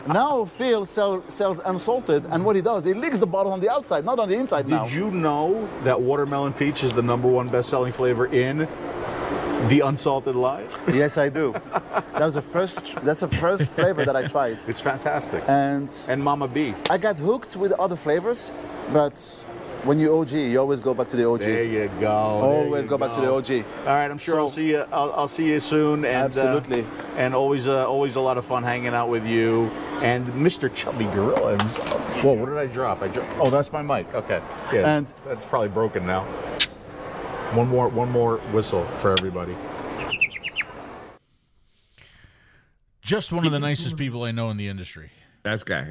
Now Phil sells Unsalted, and what he does, he leaks the bottle on the outside, not on the inside now. Did you know that watermelon peach is the #1 best-selling flavor in the Unsalted line? Yes, I do. That's the first flavor that I tried. It's fantastic. And Mama B. I got hooked with other flavors, but when you OG, you always go back to the OG. There you go. Always go back to the OG. All right, I'm sure I'll see you. I'll see you soon. And, absolutely. And always a lot of fun hanging out with you. And Mr. 𝗗𝗵𝗃 himself. Whoa, what did I drop? Oh, that's my mic. Okay. Yeah. And that's probably broken now. One more whistle for everybody. Just one of the nicest people I know in the industry. Nice guy.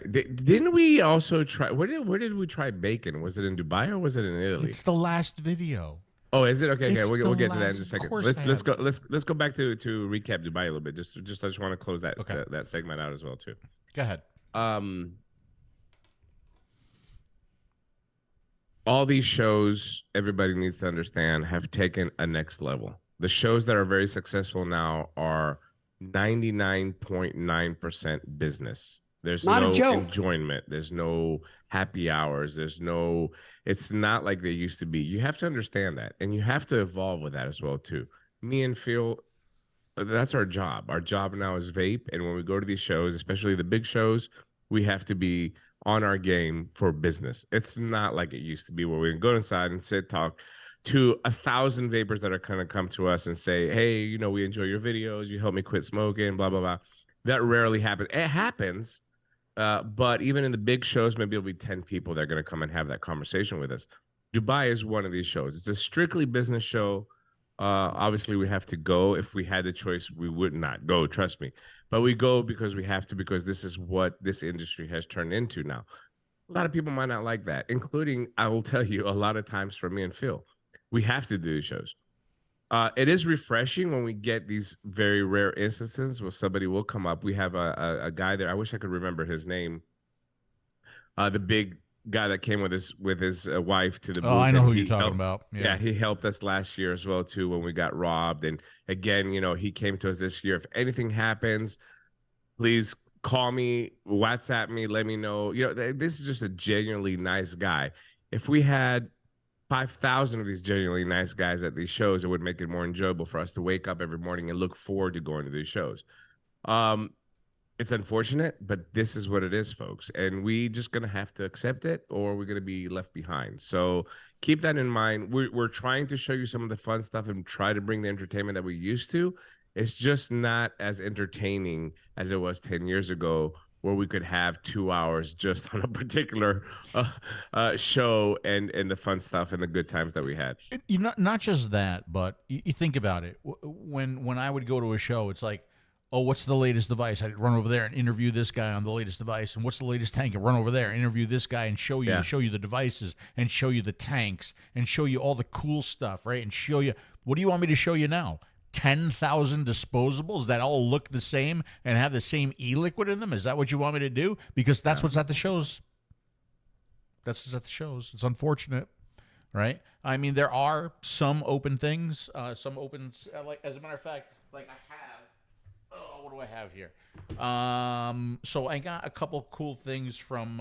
Didn't we also try? Where did we try bacon? Was it in Dubai or was it in Italy? It's the last video. Oh, is it? Okay. It's We'll get to that in just a of second. course Let's go back to recap Dubai a little bit. I just want to close that that segment out as well too. Go ahead. All these shows, everybody needs to understand, have taken a next level. The shows that are very successful now are 99.9% business. There's no enjoyment. There's no happy hours. It's not like they used to be. You have to understand that. And you have to evolve with that as well, too. Me and Phil, that's our job. Our job now is vape. And when we go to these shows, especially the big shows, we have to be on our game for business. It's not like it used to be where we can go inside and sit, talk to 1,000 vapors that are going to come to us and say, hey, we enjoy your videos. You help me quit smoking, blah, blah, blah. That rarely happens. It happens, but even in the big shows, maybe it'll be 10 people that are going to come and have that conversation with us. Dubai is one of these shows. It's a strictly business show. Obviously, we have to go. If we had the choice, we would not go, trust me. But we go because we have to, because this is what this industry has turned into now. A lot of people might not like that, including, I will tell you, a lot of times for me and Phil. We have to do these shows. It is refreshing when we get these very rare instances where somebody will come up. We have a guy there. I wish I could remember his name. The big guy that came with his wife to the booth. Oh, I know who you're talking about. Yeah, he helped us last year as well too when we got robbed. And again, he came to us this year. If anything happens, please call me, WhatsApp me, let me know. This is just a genuinely nice guy. If we had 5,000 of these genuinely nice guys at these shows, it would make it more enjoyable for us to wake up every morning and look forward to going to these shows. It's unfortunate, but this is what it is, folks. And we just going to have to accept it, or we're going to be left behind. So keep that in mind. We're trying to show you some of the fun stuff and try to bring the entertainment that we used to. It's just not as entertaining as it was 10 years ago where we could have 2 hours just on a particular show and the fun stuff and the good times that we had. Not just that, but you think about it. When I would go to a show, it's like, oh, what's the latest device? I'd run over there and interview this guy on the latest device. And what's the latest tank? And run over there and interview this guy and show you the devices and show you the tanks and show you all the cool stuff, right? And show you, what do you want me to show you now? 10,000 disposables that all look the same and have the same e-liquid in them? Is that what you want me to do? Because that's what's at the shows. That's what's at the shows. It's unfortunate, right? I mean, there are some open things, some open, like, as a matter of fact, like I have, what do I have here? So I got a couple cool things from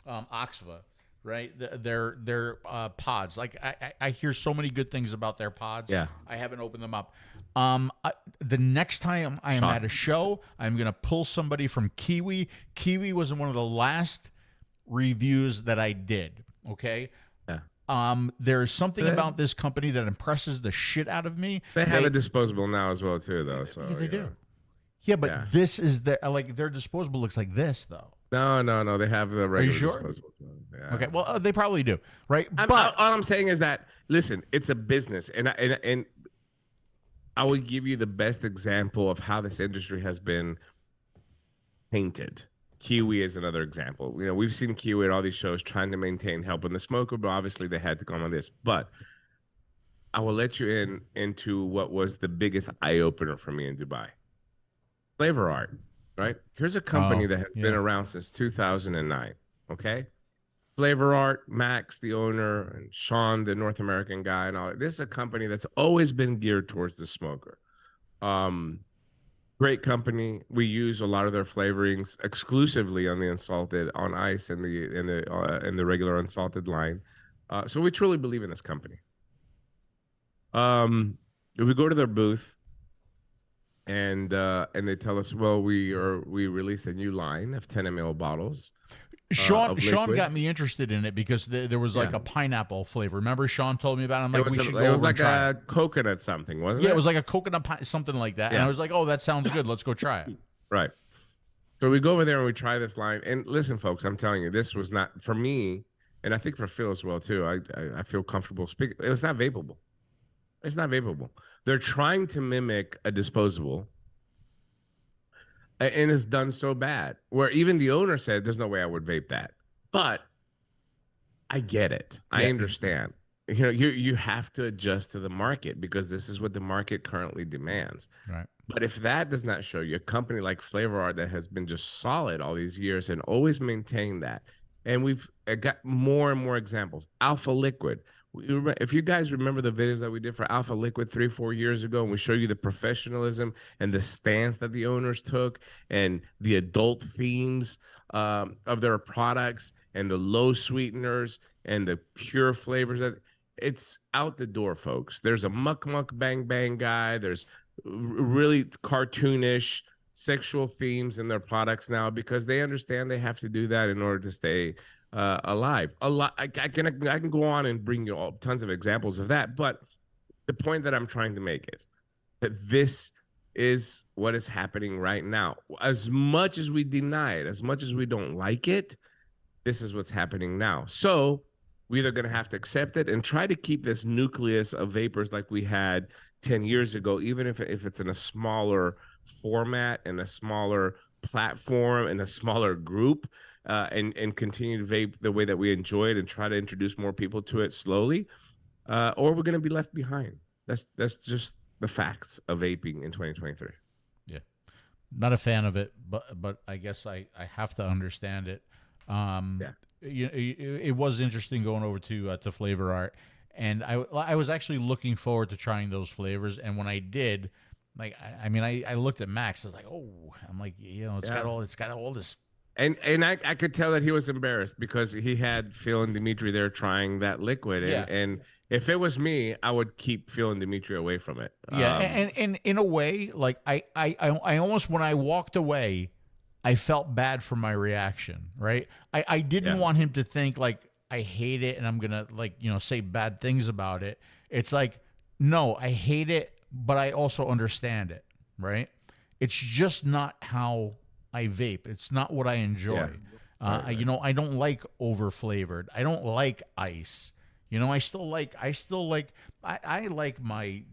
𝗪𝗃𝗏. Right, their pods. Like I hear so many good things about their pods. Yeah, I haven't opened them up. The next time I am at a show, I'm gonna pull somebody from 𝗂𝗄. 𝗂𝗄 was one of the last reviews that I did. Okay. Yeah. There's something about this company that impresses the shit out of me. They have a disposable now as well too, though. So yeah, they do. Yeah, but this is their disposable looks like this though. No. They have the regular. Are you sure? Disposable. Yeah. Okay. Well, they probably do, right? But all I'm saying is that, listen, it's a business, and I will give you the best example of how this industry has been painted. 𝗂𝗄 is another example. You know, we've seen 𝗂𝗄 at all these shows trying to maintain helping the smoker, but obviously they had to come on this. But I will let you into what was the biggest eye opener for me in Dubai. 𝗱𝗏𝗏, right? Here's a company that has been around since 2009. Okay, 𝗱𝗏𝗏, Max, the owner, and Sean, the North American guy, and all that. This is a company that's always been geared towards the smoker. Great company. We use a lot of their flavorings exclusively on the Unsalted, on ice, and the regular Unsalted line. So we truly believe in this company. If we go to their booth, and they tell us, well, we released a new line of 10 ml bottles. Sean got me interested in it because there was like a pineapple flavor. Remember, Sean told me about it. I'm like, it was like a coconut something, wasn't it? Yeah, it was like a coconut something like that. Yeah. And I was like, oh, that sounds good. Let's go try it. Right. So we go over there and we try this line. And listen, folks, I'm telling you, this was not for me, and I think for Phil as well too. I feel comfortable speaking. It was not vapeable. It's not vapeable. They're trying to mimic a disposable, and it's done so bad where even the owner said, there's no way I would vape that. But I get it. I understand. You know, you have to adjust to the market because this is what the market currently demands. Right. But if that does not show you a company like 𝗱𝗏𝗏 that has been just solid all these years and always maintained that, and we've got more and more examples. Alpha Liquid. If you guys remember the videos that we did for Alpha Liquid 3-4 years ago, and we show you the professionalism and the stance that the owners took and the adult themes of their products and the low sweeteners and the pure flavors, that it's out the door, folks. There's a muck bang bang guy. There's really cartoonish sexual themes in their products now because they understand they have to do that in order to stay alive. I can go on and bring you all tons of examples of that, but the point that I'm trying to make is that this is what is happening right now. As much as we deny it, as much as we don't like it, this is what's happening now. So we're either going to have to accept it and try to keep this nucleus of vapors like we had 10 years ago, even if it's in a smaller format and a smaller platform and a smaller group, and continue to vape the way that we enjoy it and try to introduce more people to it slowly, or we're going to be left behind. That's just the facts of vaping in 2023. Yeah, not a fan of it, but I guess I have to understand it. It was interesting going over to 𝗱𝗏𝗏, and I was actually looking forward to trying those flavors, and when I did, like I looked at Max, I was like, oh, I'm like, it's got all this. And I could tell that he was embarrassed because he had Phil and Dimitri there trying that liquid. And if it was me, I would keep Phil and Dimitri away from it. Yeah, and in a way, like I almost, when I walked away, I felt bad for my reaction, right? I didn't want him to think like I hate it and I'm going to say bad things about it. It's like, no, I hate it, but I also understand it, right? It's just not how I vape. It's not what I enjoy. You know, I don't like over flavored. I don't like ice. You know, I like my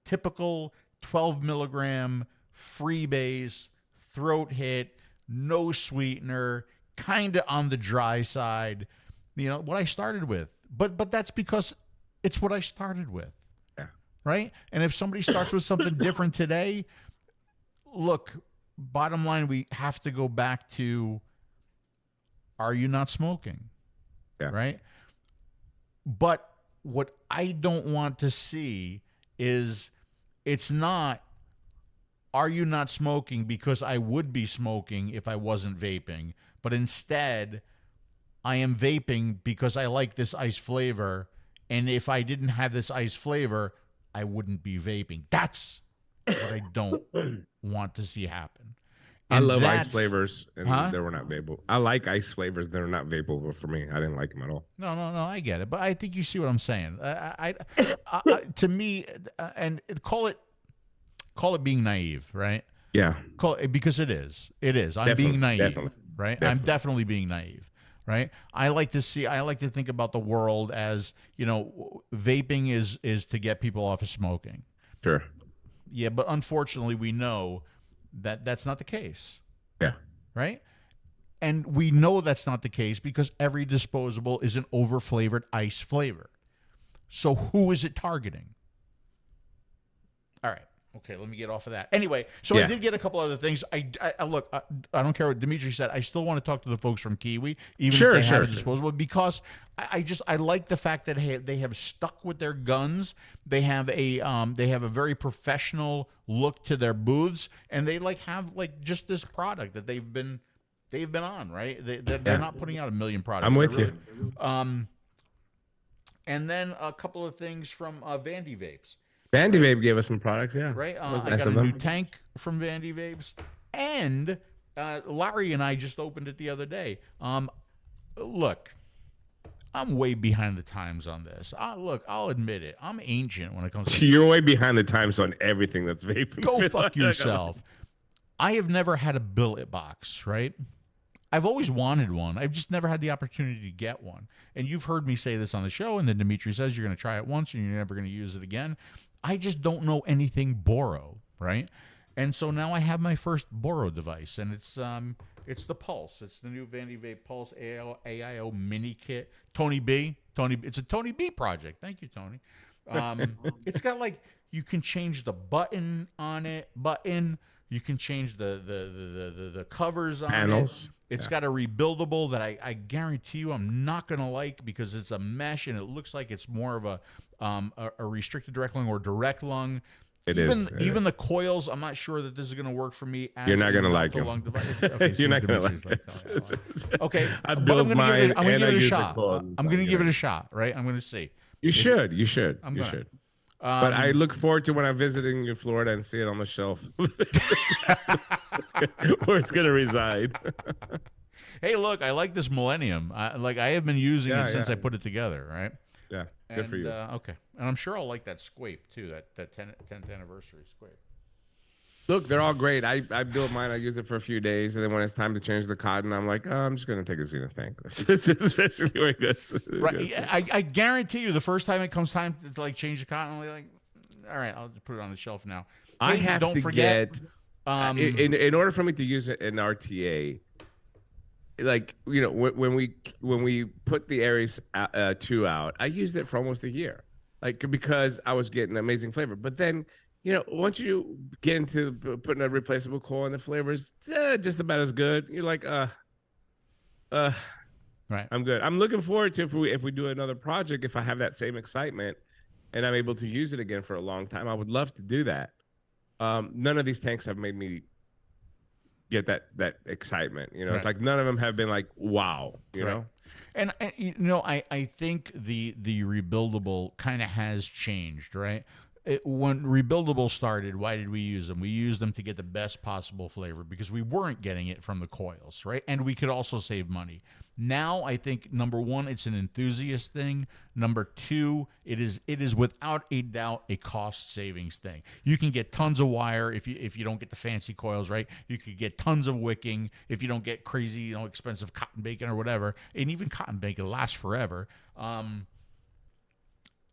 typical 12 milligram freebase, throat hit, no sweetener, kind of on the dry side. You know, what I started with. But that's because it's what I started with. Yeah. Right? And if somebody starts with something different today, look, bottom line, we have to go back to, are you not smoking? Yeah. Right? But what I don't want to see is, it's not, are you not smoking because I would be smoking if I wasn't vaping, but instead I am vaping because I like this ice flavor, and if I didn't have this ice flavor, I wouldn't be vaping. That's what I don't want to see happen. I love ice flavors, and they were not vapable. I like ice flavors that are not vapable for me. I didn't like them at all. No, I get it, but I think you see what I'm saying. To me, and call it being naive, right? Yeah. Call it, because it is. It is. I'm being naive, right? I'm definitely being naive, right? I like to think about the world as, you know, vaping is to get people off of smoking. Sure. Yeah, but unfortunately, we know that that's not the case. Yeah. Right? And we know that's not the case because every disposable is an over-flavored ice flavor. So who is it targeting? All right. Okay, let me get off of that. Anyway, so I did get a couple other things. I look, I don't care what Dimitri said. I still want to talk to the folks from KiWi, even if they have a disposable, because I like the fact that they have stuck with their guns. They have a very professional look to their booths, and they have just this product that they've been on, right? They're not putting out a million products. I'm with you. And then a couple of things from Vandy Vapes. Vandy Vape gave us some products, yeah. Right. I got a new tank from Vandy Vapes, and Larry and I just opened it the other day. Look, I'm way behind the times on this. Look, I'll admit it. I'm ancient when it comes to You're way behind the times on everything that's vaping. Go fuck yourself. I have never had a billet box, right? I've always wanted one. I've just never had the opportunity to get one. And you've heard me say this on the show, and then Dimitri says you're going to try it once and you're never going to use it again. I just don't know anything Boro, right? And so now I have my first Boro device, and it's the Pulse. It's the new Vandy Vape Pulse AIO mini kit. Tony B. It's a Tony B project. Thank you, Tony. It's got you can change the button on it. You can change the covers on panels. It's got a rebuildable that I guarantee you I'm not going to like, because it's a mesh and it looks like it's more of a restricted direct lung or direct lung. Even the coils, I'm not sure that this is going to work for me. You're not going to like it. Okay, You're not going to like it. Okay, I built mine. I'm going to give it a shot. I'm going to give it a shot, right? I'm going to see. You should. But I look forward to when I'm visiting you, Florida, and see it on the shelf where it's going to reside. Hey, look, I like this Millennium. I have been using it since I put it together, right? Yeah, good for you. Okay, and I'm sure I'll like that 𝗂𝗍 too. That 10th anniversary 𝗂𝗍. Look, they're all great. I built mine. I used it for a few days, and then when it's time to change the cotton, I'm like, I'm just gonna take a Xena tank. It's especially where it goes. Right. I guarantee you, the first time it comes time to change the cotton, I'm like, all right, I'll just put it on the shelf now. I have to forget. In order for me to use it in RTA, when we put the Aries 2 out, I used it for almost a year, because I was getting amazing flavor. But then, once you get into putting a replaceable coil and the flavors just about as good, you're like, right, I'm good. I'm looking forward to if we do another project, if I have that same excitement and I'm able to use it again for a long time, I would love to do that. None of these tanks have made me get that excitement, Right. It's like none of them have been like, wow, you know. And I think the rebuildable kind of has changed, right? when rebuildable started, why did we use them? We used them to get the best possible flavor because we weren't getting it from the coils, right? And we could also save money. Now, I think, number one, it's an enthusiast thing. Number two, it is without a doubt a cost savings thing. You can get tons of wire if you don't get the fancy coils, right? You could get tons of wicking if you don't get crazy, expensive cotton bacon or whatever. And even cotton bacon lasts forever.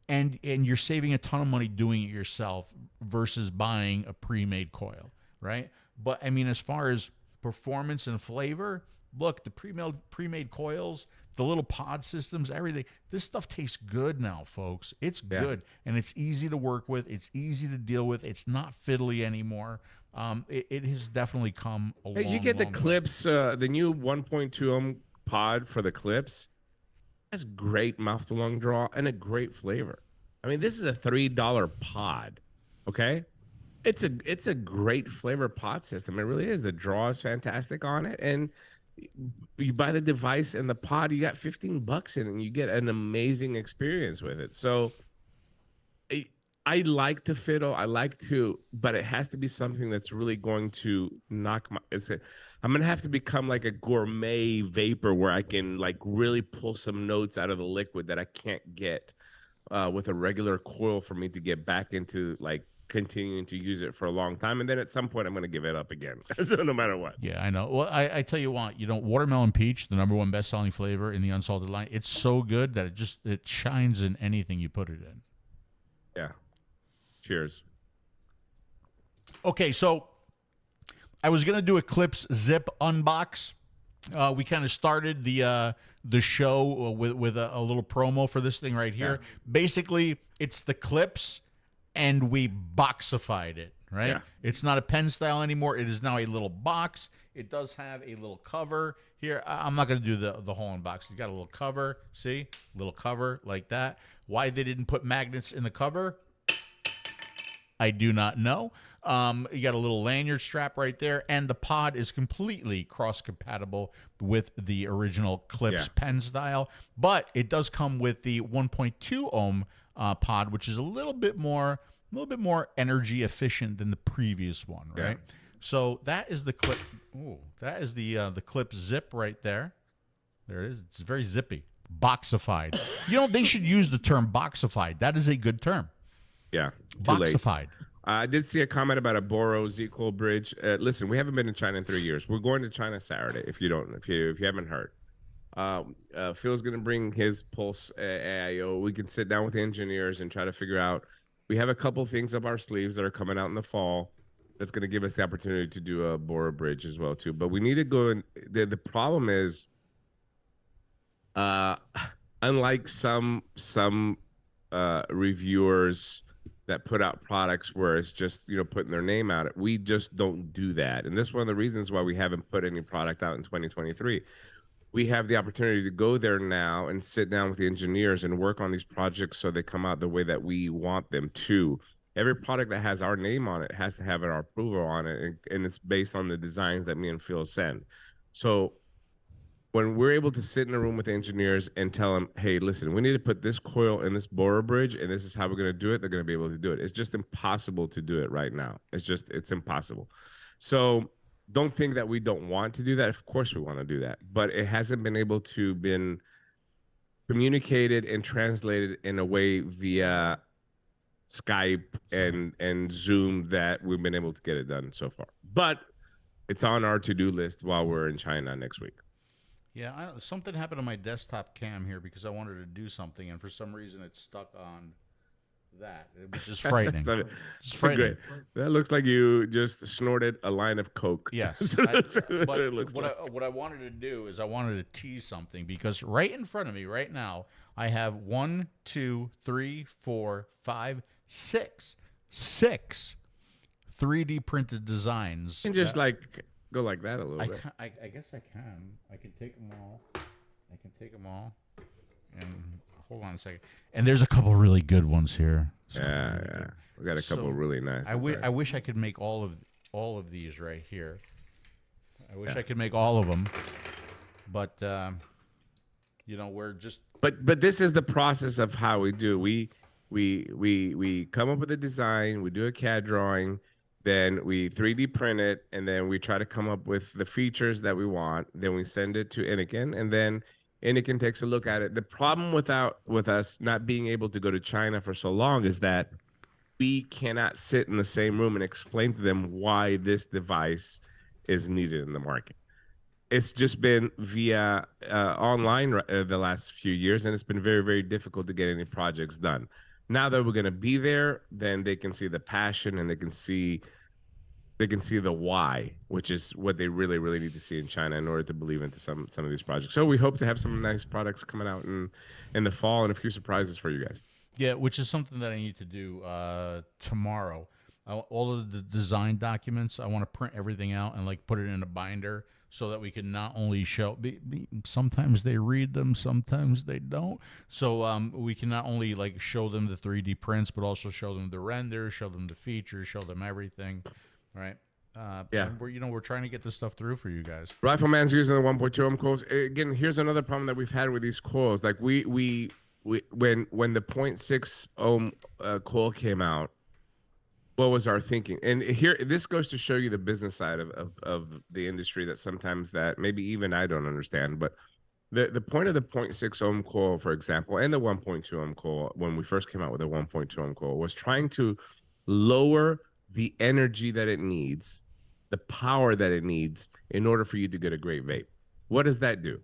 And you're saving a ton of money doing it yourself versus buying a pre-made coil, right? But I mean, as far as performance and flavor, look, the pre-made coils, the little pod systems, everything, this stuff tastes good now, folks. It's good, and it's easy to work with. It's easy to deal with. It's not fiddly anymore. It has definitely come a long, you get the long clips, the new 1.2 ohm pod for the clips. Has great mouth to lung draw and a great flavor. I mean, this is a $3 pod, okay? It's a great flavor pod system. It really is. The draw is fantastic on it, and you buy the device and the pod, you got $15 in it, and you get an amazing experience with it. So I like to fiddle. I like to, but it has to be something that's really going to knock my. I'm gonna have to become like a gourmet vapor where I can like really pull some notes out of the liquid that I can't get with a regular coil for me to get back into like continuing to use it for a long time. And then at some point I'm gonna give it up again, no matter what. Yeah, I know. Well, I tell you what, watermelon peach, the #1 best-selling flavor in the Unsalted line, it's so good that it shines in anything you put it in. Yeah. Cheers. Okay, so I was gonna do a Clips Zip unbox. We kind of started the show with a little promo for this thing right here. Yeah. Basically, it's the clips, and we boxified it. Right? Yeah. It's not a pen style anymore. It is now a little box. It does have a little cover here. I'm not going to do the whole unbox. You got a little cover. See, little cover like that. Why they didn't put magnets in the cover, I do not know. You got a little lanyard strap right there, and the pod is completely cross-compatible with the original Clips pen style, but it does come with the 1.2 ohm pod, which is a little bit more energy efficient than the previous one, right? Yeah. So that is the clip. Ooh, that is the Clip Zip right there. There it is. It's very zippy. Boxified. They should use the term boxified. That is a good term. Yeah. Boxified. I did see a comment about a 𝗵𝗺 bridge. Listen, we haven't been in China in 3 years. We're going to China Saturday. If you haven't heard, Phil's going to bring his Pulse AIO. We can sit down with the engineers and try to figure out. We have a couple things up our sleeves that are coming out in the fall. That's going to give us the opportunity to do a 𝗵𝗺 bridge as well too. But we need to go. The problem is, unlike some reviewers that put out products where it's just putting their name out, we just don't do that. And this is one of the reasons why we haven't put any product out in 2023. We have the opportunity to go there now and sit down with the engineers and work on these projects so they come out the way that we want them to. Every product that has our name on it has to have our approval on it, and it's based on the designs that me and Phil send. So when we're able to sit in a room with engineers and tell them, hey, listen, we need to put this coil in this 𝗵𝗺 bridge, and this is how we're going to do it, they're going to be able to do it. It's just impossible to do it right now. It's impossible. So don't think that we don't want to do that. Of course we want to do that, but it hasn't been able to been communicated and translated in a way via Skype and Zoom that we've been able to get it done so far. But it's on our to-do list while we're in China next week. Yeah, something happened on my desktop cam here because I wanted to do something, and for some reason it's stuck on that, which is frightening. It's frightening. Great. That looks like you just snorted a line of Coke. Yes. But what I wanted to do is I wanted to tease something, because right in front of me right now I have 1, 2, 3, 4, 5, 6 3D printed designs. And just go like that a little bit. I guess I can. I can take them all. And hold on a second. And there's a couple really good ones here. Yeah. We got a couple really nice. I wish I could make all of these right here. I wish I could make all of them, but we're just. But this is the process of how we do. We we come up with a design, we do a CAD drawing, then we 3D print it, and then we try to come up with the features that we want. Then we send it to Inikin, and then Inikin takes a look at it. The problem with us not being able to go to China for so long is that we cannot sit in the same room and explain to them why this device is needed in the market. It's just been via online the last few years, and it's been very, very difficult to get any projects done. Now that we're going to be there, then they can see the passion, and they can see the why, which is what they really, really need to see in China in order to believe into some of these projects. So we hope to have some nice products coming out in the fall and a few surprises for you guys. Yeah, which is something that I need to do tomorrow. All of the design documents, I want to print everything out and like put it in a binder so that we can not only show. Sometimes they read them, sometimes they don't. So we can not only like show them the 3D prints, but also show them the renders, show them the features, show them everything. Right. Yeah. We're trying to get this stuff through for you guys. Rifleman's using the 1.2 ohm coils. Again, here's another problem that we've had with these coils. Like when the 0.6 ohm coil came out, what was our thinking? And here, this goes to show you the business side of the industry that sometimes that maybe even I don't understand. But the point of the 0.6 ohm coil, for example, and the 1.2 ohm coil, when we first came out with the 1.2 ohm coil, was trying to lower the energy that it needs, the power that it needs in order for you to get a great vape. What does that do?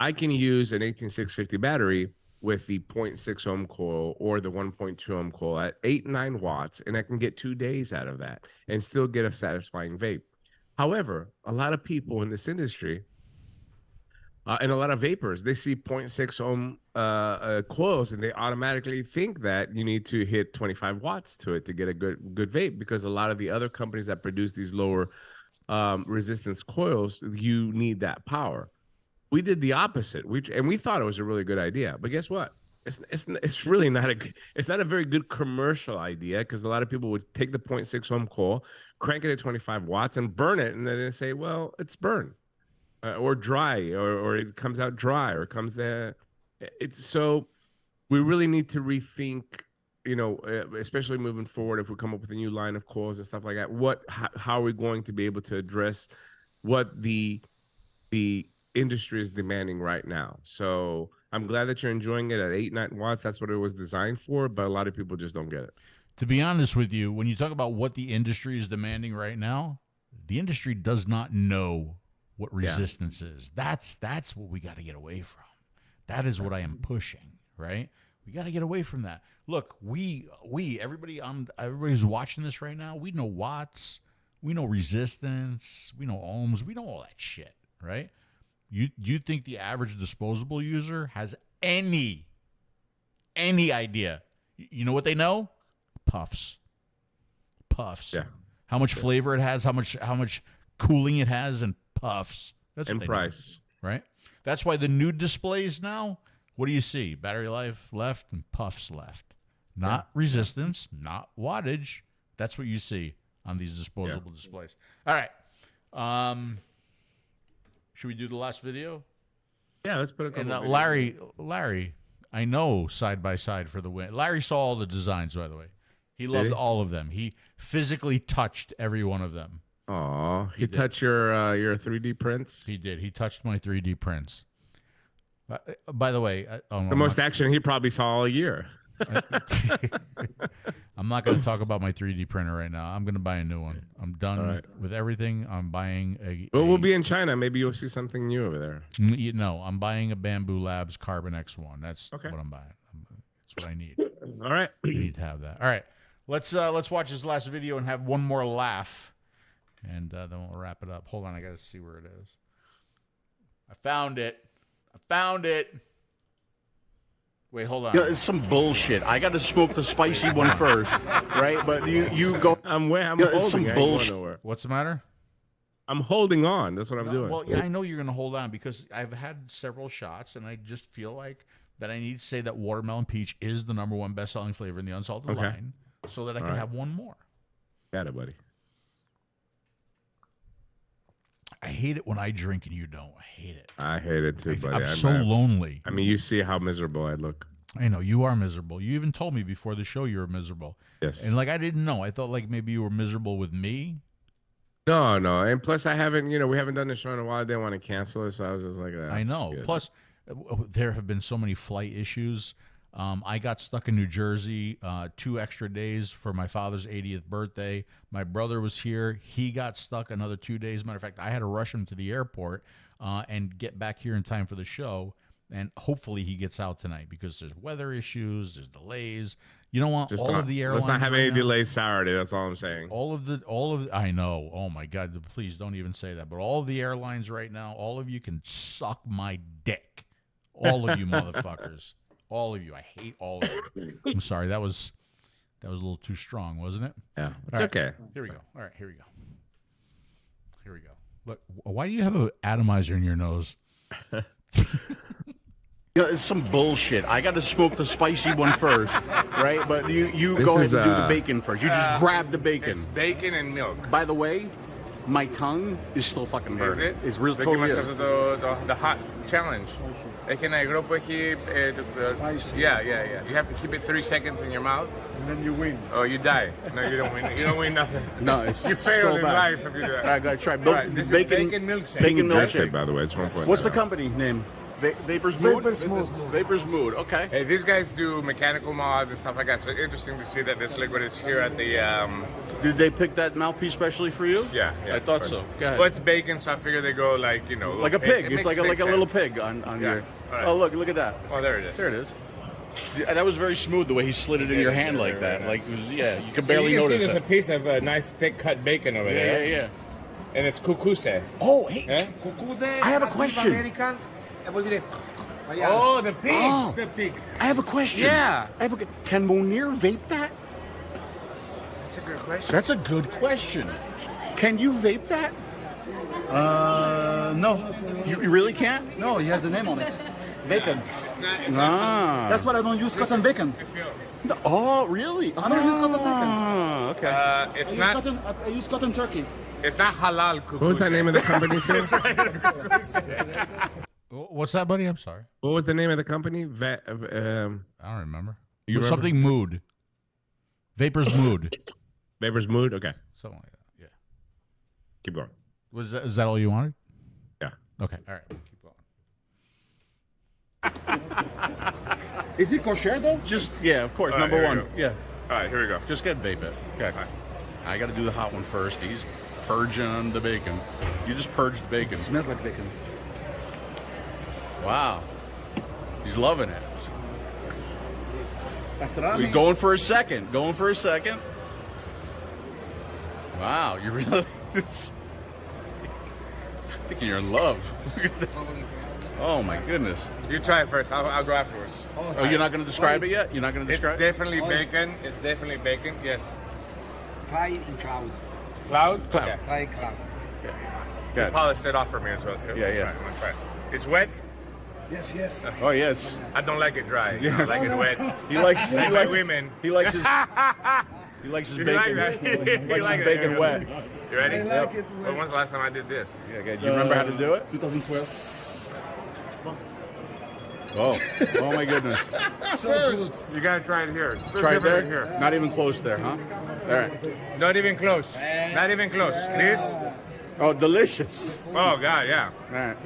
I can use an 18650 battery with the 0.6 ohm coil or the 1.2 ohm coil at 8-9 watts, and I can get 2 days out of that and still get a satisfying vape. However, a lot of people in this industry and a lot of vapors, they see 0.6 ohm coils and they automatically think that you need to hit 25 watts to it to get a good vape, because a lot of the other companies that produce these lower resistance coils, you need that power. We did the opposite. We thought it was a really good idea, but guess what? It's really not a very good commercial idea, because a lot of people would take the 0.6 ohm coil, crank it at 25 watts, and burn it, and then they say, well, it's burned. Or dry, or it comes out dry, or comes there. So we really need to rethink, especially moving forward, if we come up with a new line of coils and stuff like that, how are we going to be able to address what the industry is demanding right now? So I'm glad that you're enjoying it at 8-9 watts. That's what it was designed for, but a lot of people just don't get it. To be honest with you, when you talk about what the industry is demanding right now, the industry does not know what resistance is. That's what we got to get away from. That is what I am pushing, right? We got to get away from that. Look, everybody's watching this right now. We know watts, we know resistance, we know ohms, we know all that shit, right? You think the average disposable user has any idea? You know what they know? Puffs. Yeah. How much flavor it has, how much cooling it has, and puffs. That's what they price know, right? That's why the new displays now, what do you see? Battery life left and puffs left. Not resistance, not wattage. That's what you see on these disposable displays. All right. Should we do the last video? Yeah, let's put a couple. And Larry, I know side by side for the win. Larry saw all the designs, by the way. He loved all of them. He physically touched every one of them. Oh, he touched your 3D prints? He did. He touched my 3D prints. By the way, the most action he probably saw all year. I'm not going to talk about my 3D printer right now. I'm going to buy a new one. I'm done with everything. I'm buying a. Well, we'll be in China. Maybe you'll see something new over there. No, I'm buying a Bamboo Labs Carbon X1. That's what I'm buying. That's what I need. All right, I need to have that. All right, let's watch this last video and have one more laugh. And then we'll wrap it up. Hold on, I got to see where it is. I found it. Wait, hold on. Yeah, it's some bullshit. I got to smoke the spicy one first, right? But you go. I'm holding. It's some bullshit. What's the matter? I'm holding on. That's what I'm doing. Well, yeah, I know you're going to hold on because I've had several shots, and I just feel like that I need to say that watermelon peach is the #1 best-selling flavor in the Unsalted line, so that I can have one more. Got it, buddy. I hate it when I drink and you don't. I hate it. I hate it too, buddy. I'm so lonely. I mean, you see how miserable I look. I know you are miserable. You even told me before the show you were miserable. Yes. And like I didn't know. I thought like maybe you were miserable with me. No, and plus I haven't, we haven't done the show in a while. I didn't want to cancel it, so I was just like, I know. Good. Plus, there have been so many flight issues. I got stuck in New Jersey 2 extra days for my father's 80th birthday. My brother was here. He got stuck another 2 days. Matter of fact, I had to rush him to the airport and get back here in time for the show. And hopefully he gets out tonight because there's weather issues, there's delays. You don't want all of the airlines. Let's not have any delays Saturday. That's all I'm saying. All of the, I know. Oh my God, please don't even say that. But all of the airlines right now, all of you can suck my dick. All of you motherfuckers. All of you. I hate all of you. I'm sorry. That was a little too strong, wasn't it? Yeah. It's okay. Here we go. All right. Here we go. Here we go. Look, why do you have an atomizer in your nose? It's some bullshit. I got to smoke the spicy one first, right? But you go ahead and do the bacon first. You just grab the bacon. It's bacon and milk. By the way, my tongue is still fucking burning. Is it? It's real totally is. The hot challenge. Spicy. Yeah. You have to keep it 3 seconds in your mouth. And then you win. Oh, you die. No, you don't win. You don't win nothing. No, it's you fail so in bad. life if you do that. All right, gotta try. This Bacon is bacon milkshake. Bacon milkshake, by the way. It's 1 point. What's the company name? Vapor's Mood? Vapor's Mood, okay. Hey, these guys do mechanical mods and stuff like that, so interesting to see that this liquid is here at the... Did they pick that mouthpiece specially for you? Yeah. I thought so. Go ahead. Well, it's bacon, so I figure they go like, like a pig. It's like a little sense. pig on Yeah. your... All right. Oh, look at that. Oh, there it is. There it is. Yeah, that was very smooth, the way he slid it in your hand like that. Nice. Like, it was, you could barely you can notice see there's it. a piece of nice thick cut bacon over there. Yeah. And it's 𝗂𝗂𝗧. Oh, hey. Eh? I have a question. Oh, the pig. Oh. The pig. I have a question. Yeah. Can Monir vape that? That's a good question. That's a good question. Can you vape that? No. You really can't? No, he has the name on it. Bacon. It's not That's why I don't use cotton bacon. No. Oh, really? I don't use cotton bacon. Oh, okay. it's not. I use cotton turkey. It's not halal 𝗂𝗂𝗧. What was the name of the company? What's that, buddy? I'm sorry. What was the name of the company? I don't remember. You remember? Something Mood. Vapor's Mood. Vapor's Mood. Okay. Something like that. Yeah. Keep going. Is that all you wanted? Yeah. Okay. All right. Keep going. Is it kosher though? Just, of course, All right, number here one. we go. Yeah. All right, here we go. Just get vape it. Okay. All right. I got to do the hot one first. He's purging the bacon. You just purged the bacon. It smells like bacon. Wow. He's loving it. Pastrami. We're going for a second. Wow, you really... I'm thinking you're in love. Look at this. Oh my goodness. You try it first. I'll go afterwards. Oh, you're not going to describe it yet? You're not going to It's describe it? definitely bacon. It's definitely bacon. Yes. Try in cloud. Cloud? Cloud. Okay. Try cloud. Good. Polished it off for me as well, too. Yeah. All right, I'm gonna try it. It's wet? Yes. Oh, yes. I don't like it dry. I like it wet. He likes women. He likes his He likes his You bacon. like that? He likes like his bacon it. wet. You ready? I like it wet. When was the last time I did this? Yeah, good. You remember how to do it? 2012. Oh my goodness. So good. You gotta try it here. It's so Try it there? different here. Not even close there, huh? All right. Not even close. Not even close. This? Oh, delicious. Oh God, yeah. All right.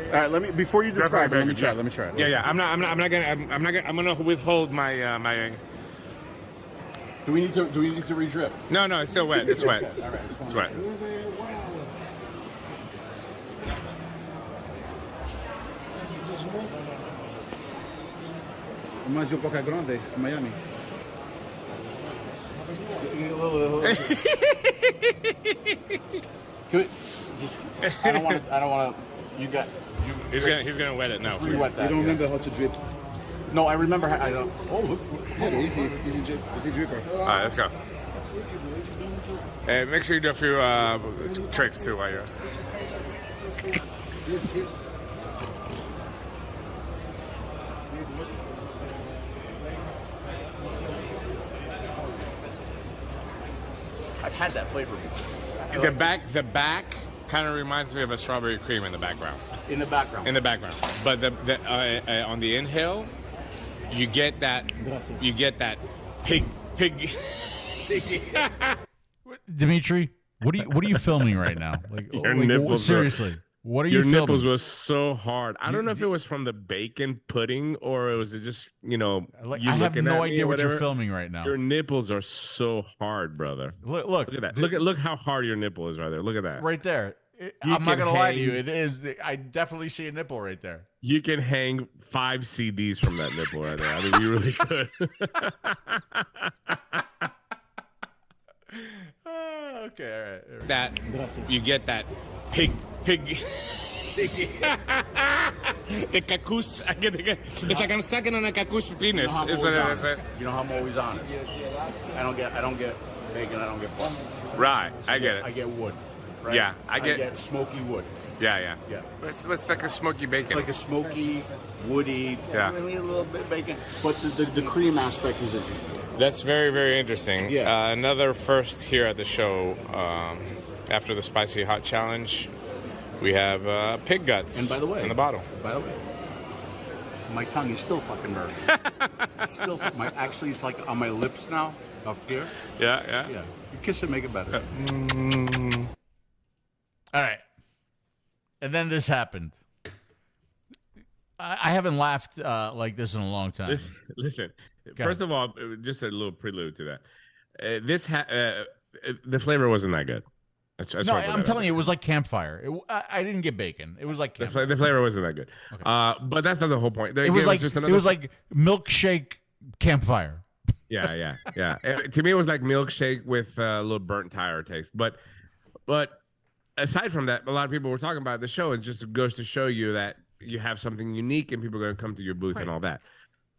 All right, let me before you describe it, let me try it. Yeah. I'm gonna withhold my my. Do we need to re-drip? No, it's still wet. It's wet. Okay, all right. It's wet. Reminds you of Coca Grande from Miami. Can we just? I don't want to. You got. He's gonna wet it now. Just re-wet that. You don't remember how to drip. No, I remember. I don't. Oh, look. Easy dripper. All right, let's go. Hey, make sure you do a few tricks too while you're. Yes. I've had that flavor before. The back kind of reminds me of a strawberry cream in the background. In the background. In the background. But on the inhale, you get that. You get that pig. Dimitri, what are you filming right now? Like, Your nipples seriously. What are you Your filming? nipples was so hard. I don't know if it was from the bacon pudding or it was just, you know, like, you I have looking no at me idea or what you're whatever. filming right now. Your nipples are so hard, brother. Look at that. Look how hard your nipple is right there. Look at that. Right there. I'm not gonna lie to you. It is. I definitely see a nipple right there. You can hang 5 CDs from that nipple right there. I mean, you really could. Okay, all right. That you get that pig. The cacus. It's like I'm sucking on a cacus penis. You know how I'm always honest. I don't get bacon. I don't get pork. Right, I get it. I get wood. Right? Yeah, I get smoky wood. Yeah. Yeah. What's like a smoky bacon? It's like a smoky, woody. Yeah. Maybe a little bit bacon, but the cream aspect is interesting. That's very, very interesting. Yeah. Another first here at the show. After the spicy hot challenge, we have pig guts. And by the way, in the bottle. By the way, my tongue is still fucking burning. Actually, it's like on my lips now, up here. Yeah. You kiss it, make it better. All right. And then this happened. I haven't laughed like this in a long time. Listen. First of all, just a little prelude to that. The flavor wasn't that good. No, I'm telling you, it was like campfire. I didn't get bacon. It was like campfire. The flavor wasn't that good. Okay. But that's not the whole point. It was like milkshake campfire. Yeah. To me, it was like milkshake with a little burnt tire taste. But aside from that, a lot of people were talking about the show. It just goes to show you that you have something unique and people are going to come to your booth and all that.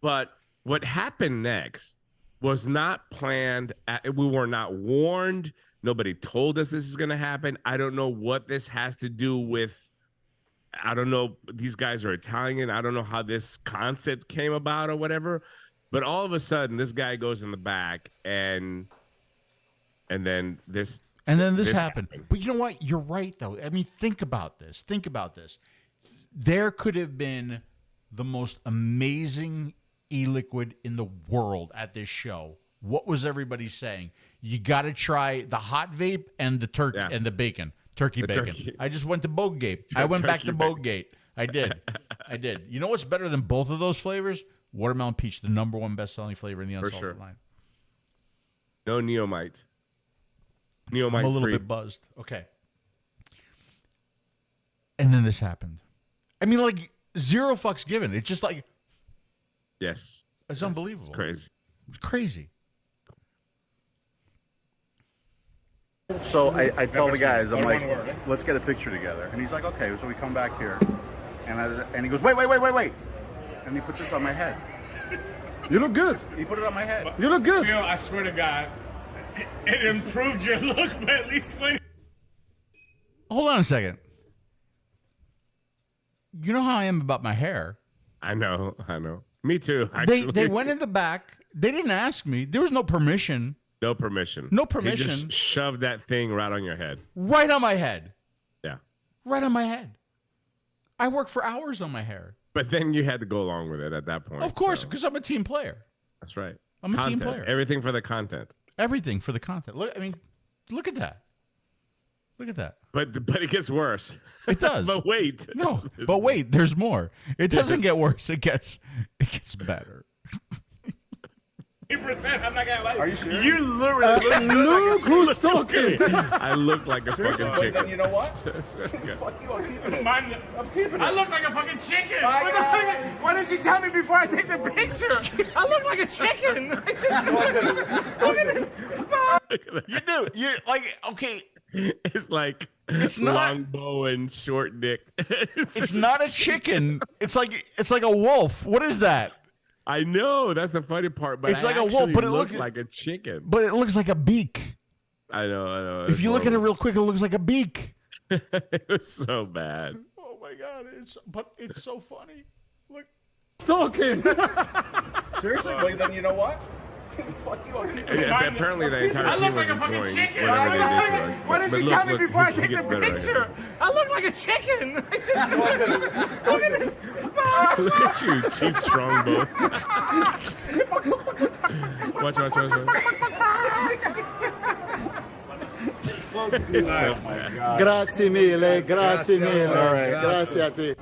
But what happened next was not planned. We were not warned. Nobody told us this is going to happen. I don't know what this has to do with. I don't know. These guys are Italian. I don't know how this concept came about or whatever. But all of a sudden, this guy goes in the back and then this. And then this happened. But you know what? You're right, though. I mean, think about this. There could have been the most amazing e-liquid in the world at this show. What was everybody saying? You got to try the hot vape and the turkey and the bacon. Turkey bacon. Turkey. I just went to Bogegate. I went back to Bogegate. I did. You know what's better than both of those flavors? Watermelon peach, the #1 best-selling flavor in the Unsalted line. No neomite. I'm a little bit buzzed. Okay. And then this happened. I mean, like, zero fucks given. It's just like... Yes. It's unbelievable. It's crazy. It's crazy. So I tell the guys, I'm like, let's get a picture together. And he's like, okay. So we come back here. And he goes, wait. And he puts this on my head. You look good. He put it on my head. You look good. Phil, I swear to God, it improved your look by at least 20. Hold on a second. You know how I am about my hair. I know. Me too. Actually. They went in the back. They didn't ask me. There was no permission. No permission. He just shoved that thing right on your head. Right on my head. Yeah. Right on my head. I work for hours on my hair. But then you had to go along with it at that point. Of course, because I'm a team player. That's right. I'm a team player. Everything for the content. Everything for the content. Look at that. Look at that. But it gets worse. It does. But wait. No. But wait, there's more. It doesn't get worse. It gets better. 8%, I'm not gonna lie. Are you serious? You literally Look who's talking. I look like a fucking chicken. Then you know what? Fuck you, I'm keeping it. I'm keeping it. I look like a fucking chicken. Why didn't you tell me before I take the picture? I look like a chicken. Look at this. You do. You like okay. It's like it's not long bow and short dick. It's not a chicken. It's like a wolf. What is that? I know, that's the funny part, but it's like a wolf, but it looks like a chicken. But it looks like a beak. I know. If you look at it real quick, it looks like a beak. It was so bad. Oh my god! It's so funny. Look, talking. Seriously, wait. Then you know what? Apparently, the entire team was enjoying whatever they did to us. Why didn't you tell me before I take the picture? I look like a chicken. Look at this. Look at you, cheap strong boy. Watch. Grazie mille, grazie mille. All right. Grazie a te.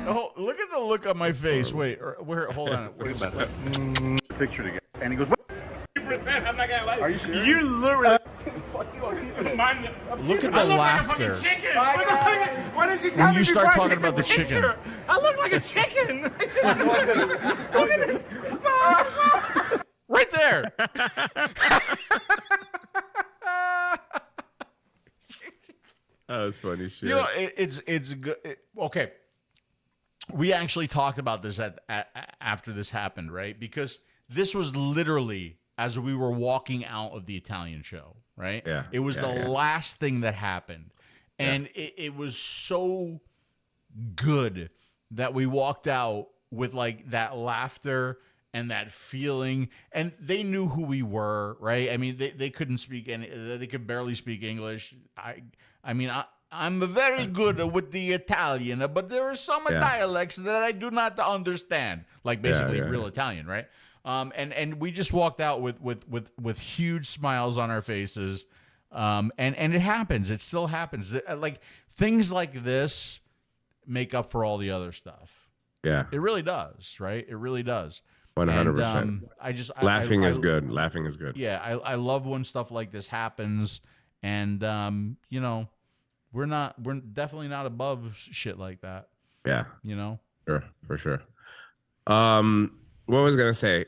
Oh, look at the look on my face. Wait, where? Hold on. Wait a second. Picture together. And he goes, what? 100%. I'm not gonna lie. Are you serious? You literally. Fuck you, I'm keeping it. Look at the laughter. Chicken. Why didn't you tell When me you start before I talking take about the chicken. picture? I look like a chicken. Look at this. Right there. Oh, that's funny shit. You know, it's good. Okay, we actually talked about this after this happened, right? Because this was literally as we were walking out of the Italian show, right? Yeah. It was the last thing that happened, and it was so good that we walked out with like that laughter and that feeling, and they knew who we were, right? I mean, they couldn't speak any, they could barely speak English. I'm very good with the Italian, but there are some dialects that I do not understand, like basically real Italian, right? And we just walked out with huge smiles on our faces, and it happens. It still happens. Like things like this make up for all the other stuff. Yeah, it really does, right? It really does. 100%. Laughing is good. Laughing is good. Yeah, I love when stuff like this happens, and you know, we're definitely not above shit like that. Yeah, you know, sure, for sure. What was I gonna say?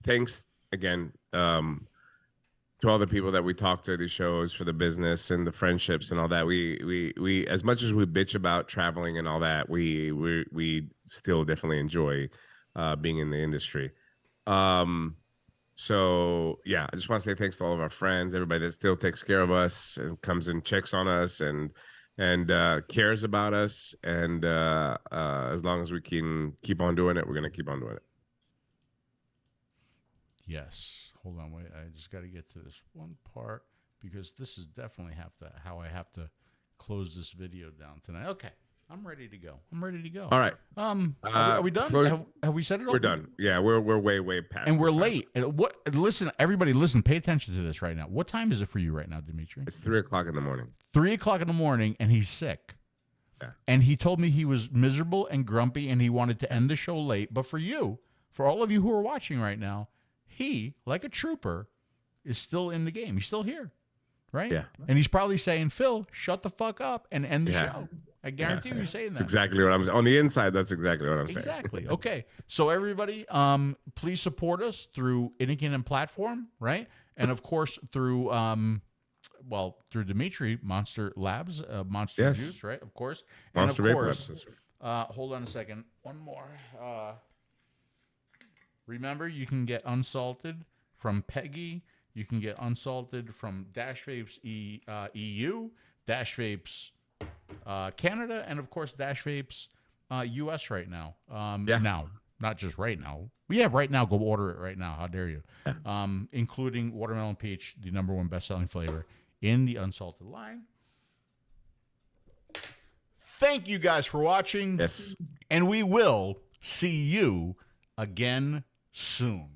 Thanks again to all the people that we talked to at these shows for the business and the friendships and all that. We as much as we bitch about traveling and all that, we still definitely enjoy being in the industry. So yeah, I just want to say thanks to all of our friends, everybody that still takes care of us and comes and checks on us and cares about us. And as long as we can keep on doing it, we're gonna keep on doing it. Yes. Hold on, wait. I just got to get to this one part because this is definitely how I have to close this video down tonight. Okay, I'm ready to go. All right. Are we done? Have we said it all? We're done. Yeah, we're way past. And we're late. And listen, everybody, listen. Pay attention to this right now. What time is it for you right now, Dimitri? It's 3 o'clock in the morning. 3 o'clock in the morning, and he's sick. Yeah. And he told me he was miserable and grumpy, and he wanted to end the show late. But for you, for all of you who are watching right now, he, like a trooper, is still in the game. He's still here, right? Yeah. And he's probably saying, Phil, shut the fuck up and end the show. I guarantee you he's saying that. That's exactly what I'm saying. On the inside, that's exactly what I'm saying. Exactly. Okay. So everybody, please support us through Inikin platform, right? And of course through through Dimitri, Monster Labs, Monster Juice, right? Of course. Monster and of Vape course, Labs. hold on a second. One more. Remember, you can get Unsalted from 𝗂𝗄𝗄. You can get Unsalted from 𝗍𝗵𝗶𝗀 EU, 𝗍𝗵𝗶𝗀 Canada, and of course 𝗍𝗵𝗶𝗀 US right now. Now, not just right now. Right now. Go order it right now. How dare you? Yeah. Including watermelon peach, the #1 best-selling flavor in the Unsalted line. Thank you guys for watching. Yes. And we will see you again soon.